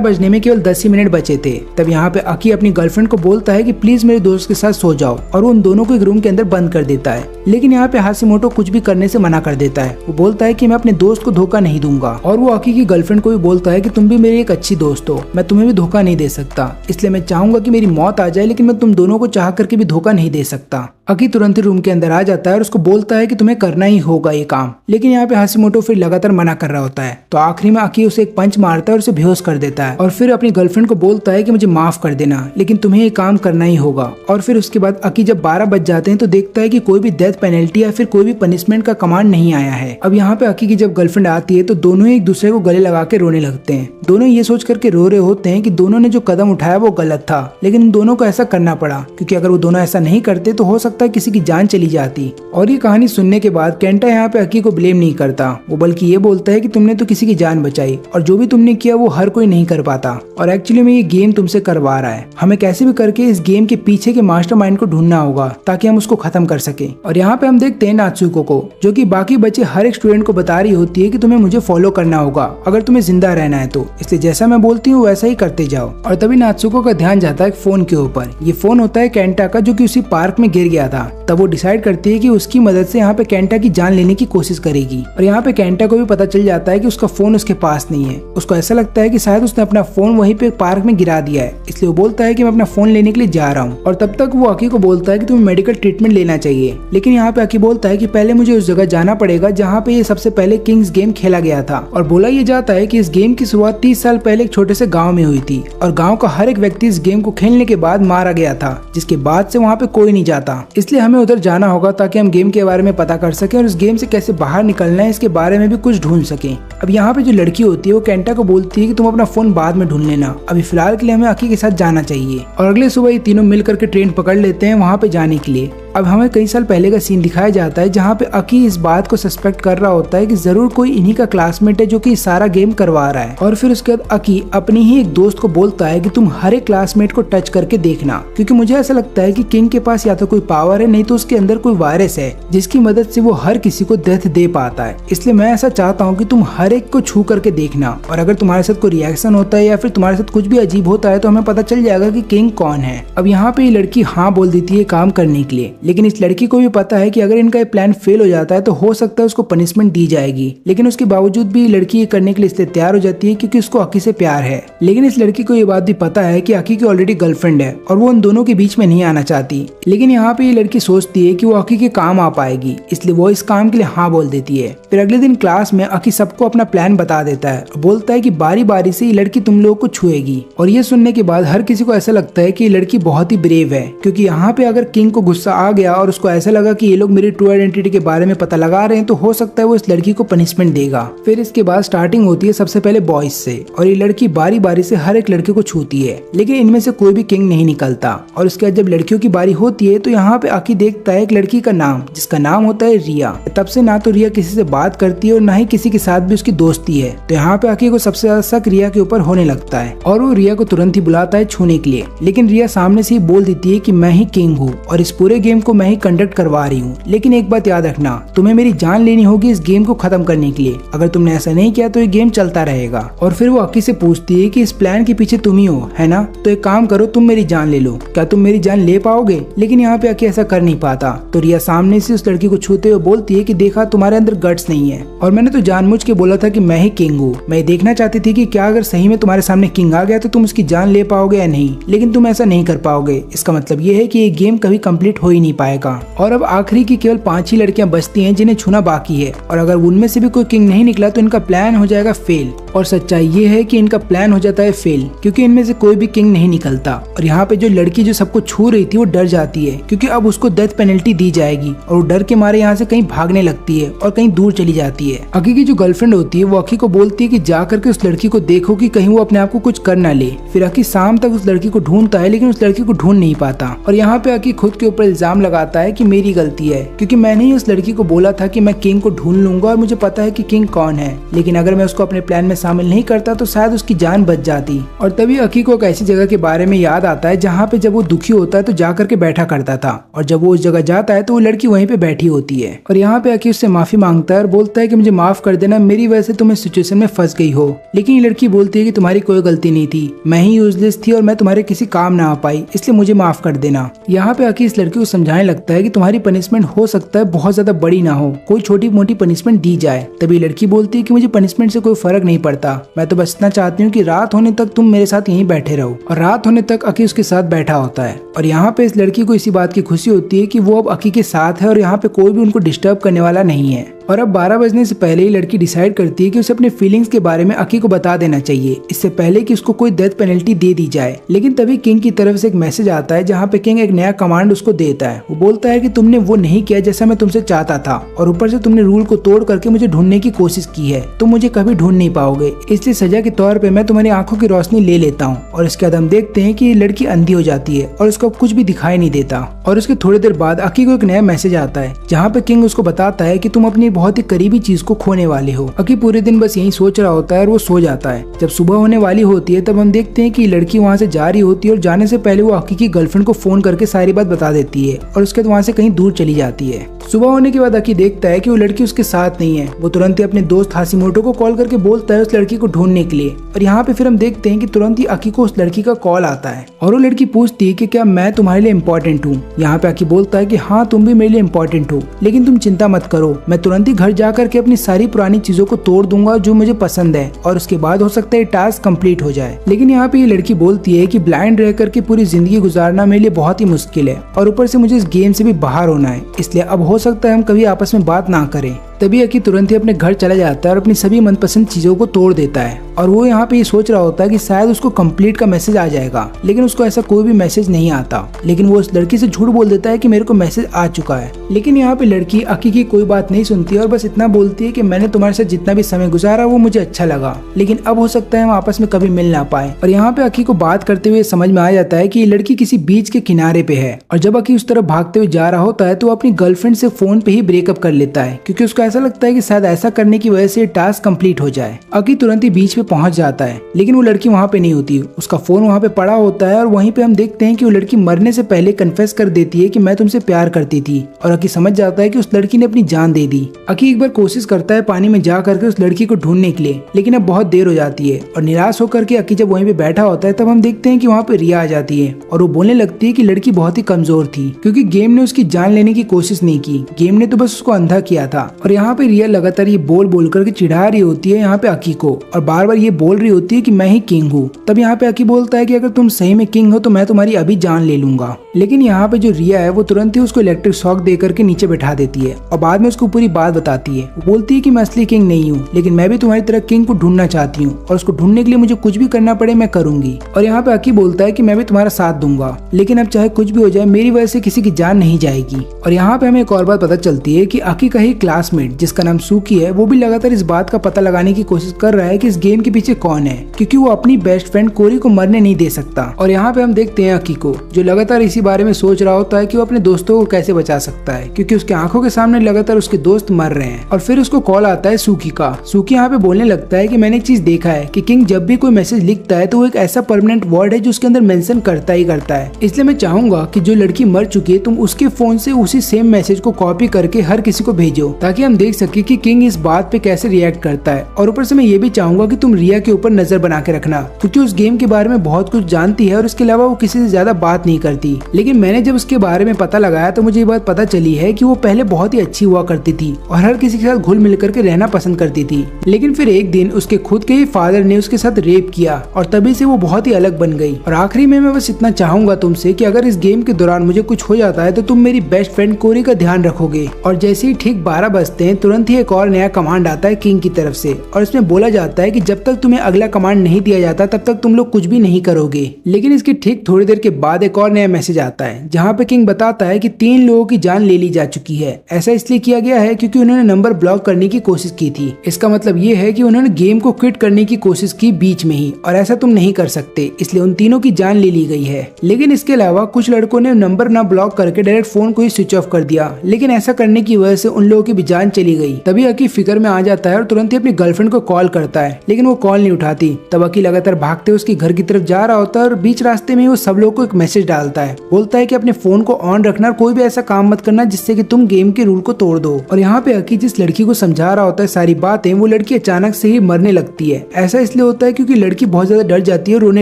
बजने में केवल 10 ही मिनट बचे थे। तब यहाँ पे अकी अपनी गर्लफ्रेंड को बोलता है कि प्लीज मेरे दोस्त के साथ सो जाओ और वो उन दोनों को एक रूम के अंदर बंद कर देता है। लेकिन यहाँ पे हाशिमोटो कुछ भी करने से मना कर देता है। वो बोलता है कि मैं अपने दोस्त को धोखा नहीं दूंगा। और वो अकी की गर्लफ्रेंड को भी बोलता है कि तुम भी मेरी एक अच्छी दोस्त हो, मैं तुम्हें भी धोखा नहीं दे सकता, इसलिए मैं चाहूंगा कि मेरी मौत आ जाए लेकिन मैं तुम दोनों को चाह करके भी धोखा नहीं दे सकता। अकी तुरंत ही रूम के अंदर आ जाता है और उसको बोलता है कि तुम्हें करना ही होगा ये काम। लेकिन यहाँ पे हाशिमोटो फिर लगातार मना कर रहा होता है। तो आखिरी में अकी उसे एक पंच मारता है और उसे बेहोश कर देता है और फिर अपनी गर्लफ्रेंड को बोलता है कि मुझे माफ कर देना, लेकिन तुम्हें ये काम करना ही होगा। और फिर उसके बाद अकी जब 12 बज जाते हैं तो देखता है कि कोई भी डेथ पेनल्टी या फिर कोई भी पनिशमेंट का कमांड नहीं आया है। अब यहाँ पे अकी की जब गर्लफ्रेंड आती है तो दोनों एक दूसरे को गले लगा के रोने लगते हैं। दोनों ये सोच करके रो रहे होते हैं कि दोनों ने जो कदम उठाया वो गलत था, लेकिन इन दोनों को ऐसा करना पड़ा क्योंकि अगर वो दोनों ऐसा नहीं करते तो हो सकता है किसी की जान चली जाती। और ये कहानी सुनने के बाद केंटा यहाँ पे अकी को ब्लेम नहीं करता, वो बल्कि ये बोलता है कि तुमने तो किसी की जान बचाई और जो भी तुमने किया वो हर कोई नहीं कर पाता और एक्चुअली में ये गेम तुमसे करवा रहा है। हमें कैसे भी करके इस गेम के पीछे के मास्टरमाइंड को ढूंढना होगा ताकि हम उसको खत्म कर सके। और यहाँ पे हम देखते हैं नात्सुको को, जो कि बाकी बच्चे हर एक स्टूडेंट को बता रही होती है कि तुम्हें मुझे फॉलो करना होगा अगर तुम्हें जिंदा रहना है तो, इसलिए जैसा मैं बोलती हूँ वैसा ही करते जाओ। और तभी नात्सुको का ध्यान जाता है फोन के ऊपर। ये फोन होता है केंटा का, जो कि उसी पार्क में गिर गया था। तब वो डिसाइड करती है कि उसकी मदद से यहाँ पे केंटा की जान लेने की कोशिश करेगी। और यहाँ पे केंटा को भी पता चल जाता है कि उसका फोन उसके पास नहीं है। उसको ऐसा लगता है कि शायद उसने अपना फोन वहीं पे पार्क में गिरा दिया है, इसलिए वो बोलता है कि मैं अपना फोन लेने के लिए जा रहा हूँ। और तब तक वो अकी को बोलता है कि तुम्हें मेडिकल ट्रीटमेंट लेना चाहिए। लेकिन यहाँ पे अकी बोलता है कि पहले मुझे उस जगह जाना पड़ेगा जहाँ पे ये सबसे पहले किंग्स गेम खेला गया था। और बोला ये जाता है कि इस गेम की शुरुआत 30 साल पहले एक छोटे से गाँव में हुई थी और गाँव का हर एक व्यक्ति इस गेम को खेलने के बाद मारा गया था, जिसके बाद से वहाँ पे कोई नहीं जाता। इसलिए हमें उधर जाना होगा ताकि हम गेम के बारे में पता कर सके और इस गेम से कैसे बाहर निकलना है इसके बारे में भी कुछ ढूंढ सके। अब यहाँ पे जो लड़की होती है वो केंटा को बोलती है कि तुम अपना फोन बाद में ढूंढ लेना, अभी फिलहाल के लिए हमें अकी के साथ जाना चाहिए। और अगले सुबह ये तीनों मिल करके ट्रेन पकड़ लेते हैं वहाँ पे जाने के लिए। अब हमें कई साल पहले का सीन दिखाया जाता है जहाँ पे अकी इस बात को सस्पेक्ट कर रहा होता है कि जरूर कोई इन्हीं का क्लासमेट है जो कि सारा गेम करवा रहा है। और फिर उसके बाद अकी अपनी ही एक दोस्त को बोलता है कि तुम हर एक क्लासमेट को टच करके देखना, क्योंकि मुझे ऐसा लगता है कि किंग के पास या तो कोई पावर है नहीं तो उसके अंदर कोई वायरस है जिसकी मदद से वो हर किसी को डेथ दे पाता है। इसलिए मैं ऐसा चाहता हूँ कि तुम हर एक को छू करके देखना और अगर तुम्हारे साथ कोई रिएक्शन होता है या फिर तुम्हारे साथ कुछ भी अजीब होता है तो हमें पता चल जाएगा कि किंग कौन है। अब यहाँ पे ये लड़की हाँ बोल देती है काम करने के लिए, लेकिन इस लड़की को भी पता है कि अगर इनका ये प्लान फेल हो जाता है तो हो सकता है उसको पनिशमेंट दी जाएगी। लेकिन उसके बावजूद भी लड़की ये करने के लिए इसलिए तैयार हो जाती है क्योंकि उसको अकी से प्यार है। लेकिन इस लड़की को ये बात भी पता है कि अकी की ऑलरेडी गर्लफ्रेंड है और वो उन दोनों के बीच में नहीं आना चाहती। लेकिन यहाँ पे ये लड़की सोचती है कि वो अकी के काम आ पाएगी, इसलिए वो इस काम के लिए हाँ बोल देती है। फिर अगले दिन क्लास में अकी सबको अपना प्लान बता देता है और बोलता है कि बारी बारी से ये लड़की तुम लोगों को छुएगी। और ये सुनने के बाद हर किसी को ऐसा लगता है कि ये लड़की बहुत ही ब्रेव है, क्योंकि यहाँ पे अगर किंग को गुस्सा आ गया और उसको ऐसा लगा कि ये लोग मेरी ट्रू आइडेंटिटी के बारे में पता लगा रहे हैं तो हो सकता है वो इस लड़की को पनिशमेंट देगा। फिर इसके बाद स्टार्टिंग होती है सबसे पहले बॉयज से और ये लड़की बारी बारी से हर एक लड़के को छूती है, लेकिन इनमें से कोई भी किंग नहीं निकलता। और उसके बाद जब लड़कियों की बारी होती है तो यहाँ पे अकी देखता है एक लड़की का नाम, जिसका नाम होता है रिया। तब से ना तो रिया किसी से बात करती है और ना ही किसी के साथ भी उसकी दोस्ती है। तो यहाँ पे अकी को सबसे ज्यादा शक रिया के ऊपर होने लगता है और वो रिया को तुरंत ही बुलाता है छूने के लिए। लेकिन रिया सामने से ही बोल देती है कि मैं ही किंग हूँ और इस पूरे गेम को मैं ही कंडक्ट करवा रही हूँ, लेकिन एक बात याद रखना, तुम्हें मेरी जान लेनी होगी इस गेम को खत्म करने के लिए। अगर तुमने ऐसा नहीं किया तो ये गेम चलता रहेगा। और फिर वो अकी से पूछती है कि इस प्लान के पीछे तुम ही हो, है ना? तो एक काम करो, तुम मेरी जान ले लो। क्या तुम मेरी जान ले पाओगे? लेकिन यहाँ पे अकी ऐसा कर नहीं पाता। तो रिया सामने से उस लड़की को छूते हुए बोलती है कि देखा, तुम्हारे अंदर गट्स नहीं है और मैंने तो जानबूझ के बोला था कि मैं ही किंग हूँ। मैं देखना चाहती थी कि क्या अगर सही में तुम्हारे सामने किंग आ गया तो तुम उसकी जान ले पाओगे या नहीं, लेकिन तुम ऐसा नहीं कर पाओगे। इसका मतलब ये है कि ये गेम कभी कंप्लीट हो ही नहीं पाएगा। और अब आखिरी की केवल 5 ही लड़कियां बचती हैं जिन्हें छूना बाकी है और अगर उनमें से भी कोई किंग नहीं निकला तो इनका प्लान हो जाएगा फेल। और सच्चाई ये है कि इनका प्लान हो जाता है फेल क्योंकि इनमें से कोई भी किंग नहीं निकलता। और यहाँ पे जो लड़की जो सबको छू रही थी वो डर जाती है क्योंकि अब उसको डेथ पेनल्टी दी जाएगी और वो डर के मारे यहाँ से कहीं भागने लगती है और कहीं दूर चली जाती है। अकी की जो गर्लफ्रेंड होती है वो अकी को बोलती है कि जा करके उस लड़की को देखो कि कहीं वो अपने आप को कुछ कर ना ले। फिर अकी शाम तक उस लड़की को ढूंढता है लेकिन उस लड़की को ढूंढ नहीं पाता और यहाँ पे अकी खुद के ऊपर इल्जाम इल्जाम लगाता है कि मेरी गलती है, क्योंकि मैंने ही उस लड़की को बोला था कि मैं किंग को ढूंढ लूंगा और मुझे पता है कि किंग कौन है, लेकिन अगर मैं उसको अपने प्लान में शामिल नहीं करता तो शायद उसकी जान बच जाती। और तभी अकी को एक ऐसी जगह के बारे में याद आता है जहाँ पे जब वो दुखी होता है तो जा करके बैठा करता था, और जब वो उस जगह जाता है तो वो लड़की वहीं पे बैठी होती है। और यहाँ पे अकी उससे माफी मांगता है और बोलता है कि मुझे माफ कर देना, मेरी वजह से तुम इस सिचुएशन में फंस गई हो। लेकिन ये लड़की बोलती है कि तुम्हारी कोई गलती नहीं थी, मैं ही यूजलेस थी और मैं तुम्हारे किसी काम ना आ पाई, इसलिए मुझे माफ कर देना। यहाँ पे अकी इस लड़की को समझाने लगता है कि तुम्हारी पनिशमेंट हो सकता है बहुत ज्यादा बड़ी ना हो, कोई छोटी मोटी पनिशमेंट दी जाए। तभी लड़की बोलती है कि मुझे पनिशमेंट से कोई फर्क नहीं पड़ता, मैं तो बस इतना चाहती हूँ कि रात होने तक तुम मेरे साथ यहीं बैठे रहो। और रात होने तक अकी उसके साथ बैठा होता है। और यहाँ पे इस लड़की को इसी बात की खुशी होती है कि वो अब अकी के साथ है और यहाँ पे कोई भी उनको डिस्टर्ब करने वाला नहीं है। और अब 12 बजने से पहले ही लड़की डिसाइड करती है कि उसे अपने फीलिंग्स के बारे में अकी को बता देना चाहिए, इससे पहले कि उसको कोई डेथ पेनल्टी दे दी जाए। लेकिन तभी किंग की तरफ से एक मैसेज आता है जहाँ पे किंग एक नया कमांड उसको देता है। वो बोलता है कि तुमने वो नहीं किया जैसा मैं तुमसे चाहता था, और ऊपर से तुमने रूल को तोड़ करके मुझे ढूंढने की कोशिश की है, तुम मुझे कभी ढूंढ नहीं पाओगे, इसलिए सजा के तौर पे मैं तुम्हारी आंखों की रोशनी ले लेता हूँ। और इसके बाद हम देखते हैं कि ये लड़की अंधी हो जाती है और उसको कुछ भी दिखाई नहीं देता। और उसके थोड़ी देर बाद अकी को एक नया मैसेज आता है जहाँ पे किंग उसको बताता है कि तुम अपनी बहुत ही करीबी चीज को खोने वाले हो। अकी पूरे दिन बस यही सोच रहा होता है और वो सो जाता है। जब सुबह होने वाली होती है तब हम देखते हैं कि लड़की वहाँ से जा रही होती है और जाने से पहले वो अकी की गर्लफ्रेंड को फोन करके सारी बात बता देती है और उसके बाद वहाँ से कहीं दूर चली जाती है। सुबह होने के बाद अकी देखता है कि वो लड़की उसके साथ नहीं है। वो तुरंत ही अपने दोस्त हाशिमोटो को कॉल करके बोलता है उस लड़की को ढूंढने के लिए। और यहाँ पे फिर हम देखते हैं कि तुरंत ही अकी को उस लड़की का कॉल आता है और वो लड़की पूछती है कि क्या मैं तुम्हारे लिए इम्पोर्टेंट हूँ। यहाँ पे अकी बोलता है कि हाँ, तुम भी मेरे लिए इम्पोर्टेंट हो, लेकिन तुम चिंता मत करो, मैं तुरंत ही घर जा करके अपनी सारी पुरानी चीजों को तोड़ दूंगा जो मुझे पसंद है, और उसके बाद हो सकता है टास्क कंप्लीट हो जाए। लेकिन यहाँ पे ये लड़की बोलती है कि ब्लाइंड रह करके पूरी जिंदगी गुजारना मेरे लिए बहुत ही मुश्किल है, और ऊपर से मुझे इस गेम से भी बाहर होना है, इसलिए अब हो सकता है हम कभी आपस में बात ना करें। तभी अकी तुरंत ही अपने घर चला जाता है और अपनी सभी मनपसंद चीजों को तोड़ देता है। और वो यहाँ पे ये सोच रहा होता है कि शायद उसको कंप्लीट का मैसेज आ जाएगा, लेकिन उसको ऐसा कोई भी मैसेज नहीं आता। लेकिन वो उस लड़की से झूठ बोल देता है कि मेरे को मैसेज आ चुका है। लेकिन यहाँ पे लड़की अकी की कोई बात नहीं सुनती और बस इतना बोलती है कि मैंने तुम्हारे साथ जितना भी समय गुजारा वो मुझे अच्छा लगा, लेकिन अब हो सकता है हम आपस में कभी मिल ना पाए। और यहाँ पे अकी को बात करते हुए समझ में आ जाता है कि ये लड़की किसी बीच के किनारे पे है, और जब अकी उस तरफ भागते हुए जा रहा होता है तो वो अपनी गर्लफ्रेंड से फोन पे ही ब्रेकअप कर लेता है, क्योंकि उसको ऐसा लगता है कि शायद ऐसा करने की वजह से टास्क कंप्लीट हो जाए। अकी तुरंत ही बीच पे पहुंच जाता है, लेकिन वो लड़की वहाँ पे नहीं होती, उसका फोन वहाँ पे पड़ा होता है। और वहीं पे हम देखते हैं कि वो लड़की मरने से पहले कन्फेस कर देती है कि मैं तुमसे प्यार करती थी, और अकी समझ जाता है कि उस लड़की ने अपनी जान दे दी। अकी एक बार कोशिश करता है पानी में जा करके उस लड़की को ढूंढने के लिए, लेकिन अब बहुत देर हो जाती है। और निराश होकर के अकी जब वहीं पे बैठा होता है तब हम देखते हैं कि वहाँ पे रिया आ जाती है और वो बोलने लगती है कि लड़की बहुत ही कमजोर थी, क्योंकि गेम ने उसकी जान लेने की कोशिश नहीं की, गेम ने तो बस उसको अंधा किया था। और यहाँ पे रिया लगातार ये बोल करके चिढ़ा रही होती है यहाँ पे अकी को, और बार बार ये बोल रही होती है कि मैं ही किंग हूँ। तब यहाँ पे अकी बोलता है कि अगर तुम सही में किंग हो तो मैं तुम्हारी अभी जान ले लूंगा। लेकिन यहाँ पे जो रिया है वो तुरंत ही उसको इलेक्ट्रिक शॉक दे करके नीचे बैठा देती है और बाद में उसको पूरी बात बताती है। वो बोलती है कि मैं असली किंग नहीं हूँ, लेकिन मैं भी तुम्हारी तरह किंग को ढूंढना चाहती हूँ, और उसको ढूंढने के लिए मुझे कुछ भी करना पड़े मैं करूंगी। और यहाँ पे अकी बोलता है कि मैं भी तुम्हारा साथ दूंगा, लेकिन अब चाहे कुछ भी हो जाए मेरी वजह से किसी की जान नहीं जाएगी। और यहाँ पे हमें एक और बात पता चलती है कि अकी का ही क्लासमेट जिसका नाम सूकी है वो भी लगातार इस बात का पता लगाने की कोशिश कर रहा है कि इस गेम के पीछे कौन है, क्योंकि वो अपनी बेस्ट फ्रेंड कोरी को मरने नहीं दे सकता। और यहाँ पे हम देखते हैं अकी को जो लगातार इसी बारे में सोच रहा होता है कि वो अपने दोस्तों को कैसे बचा सकता है, क्योंकि उसके आंखों के सामने लगातार उसके दोस्त मर रहे हैं। और फिर उसको कॉल आता है सूकी का। सूकी यहाँ पे बोलने लगता है कि मैंने एक चीज देखा है कि किंग जब भी कोई मैसेज लिखता है तो वो एक ऐसा परमानेंट वर्ड है जो उसके अंदर मेंशन करता ही करता है, इसलिए मैं चाहूंगा कि जो लड़की मर चुकी है तुम उसके फोन से उसी सेम मैसेज को कॉपी करके हर किसी को भेजो, ताकि हम देख सके कि किंग इस बात पे कैसे रिएक्ट करता है। और ऊपर से मैं ये भी चाहूंगा कि तुम रिया के ऊपर नजर बना के रखना, क्योंकि उस गेम के बारे में बहुत कुछ जानती है और इसके अलावा वो किसी से ज्यादा बात नहीं करती। लेकिन मैंने जब उसके बारे में पता लगाया तो मुझे ये बात पता चली है कि वो पहले बहुत ही अच्छी हुआ करती थी और हर किसी के साथ घुल मिल करके रहना पसंद करती थी, लेकिन फिर एक दिन उसके खुद के ही फादर ने उसके साथ रेप किया और तभी से वो बहुत ही अलग बन गई। और आखिरी में मैं बस इतना चाहूंगा तुमसे कि अगर इस गेम के दौरान मुझे कुछ हो जाता है तो तुम मेरी बेस्ट फ्रेंड कोरी का ध्यान रखोगे। और जैसे ही ठीक 12 बजते बचते हैं तुरंत ही एक और नया कमांड आता है किंग की तरफ से, और इसमें बोला जाता है कि जब तक तुम्हें अगला कमांड नहीं दिया जाता तब तक तुम लोग कुछ भी नहीं करोगे। लेकिन इसकी ठीक थोड़ी देर के बाद एक और नया मैसेज आता है जहाँ पे किंग बताता है कि 3 लोगों की जान ले ली जा चुकी है। ऐसा इसलिए किया गया है क्योंकि उन्होंने नंबर ब्लॉक करने की कोशिश की थी। इसका मतलब ये है कि उन्होंने गेम को क्विट करने की कोशिश की बीच में ही, और ऐसा तुम नहीं कर सकते, इसलिए उन तीनों की जान ले ली गई है। लेकिन इसके अलावा कुछ लड़कों ने नंबर ना ब्लॉक करके डायरेक्ट फोन को ही स्विच ऑफ कर दिया, लेकिन ऐसा करने की वजह से उन लोगों की भी जान चली गई। तभी अकी फिक्र में आ जाता है और तुरंत ही अपनी गर्लफ्रेंड को कॉल करता है, लेकिन वो कॉल नहीं उठाती। तब अकी लगातार भागते उसके घर की तरफ जा रहा होता है और बीच रास्ते में वो सब लोगों को एक मैसेज डालता है, बोलता है कि अपने फोन को ऑन रखना और कोई भी ऐसा काम मत करना जिससे कि तुम गेम के रूल को तोड़ दो। और यहाँ पे अकी जिस लड़की को समझा रहा होता है सारी बातें, वो लड़की अचानक से ही मरने लगती है। ऐसा इसलिए होता है क्योंकि लड़की बहुत ज्यादा डर जाती है और रोने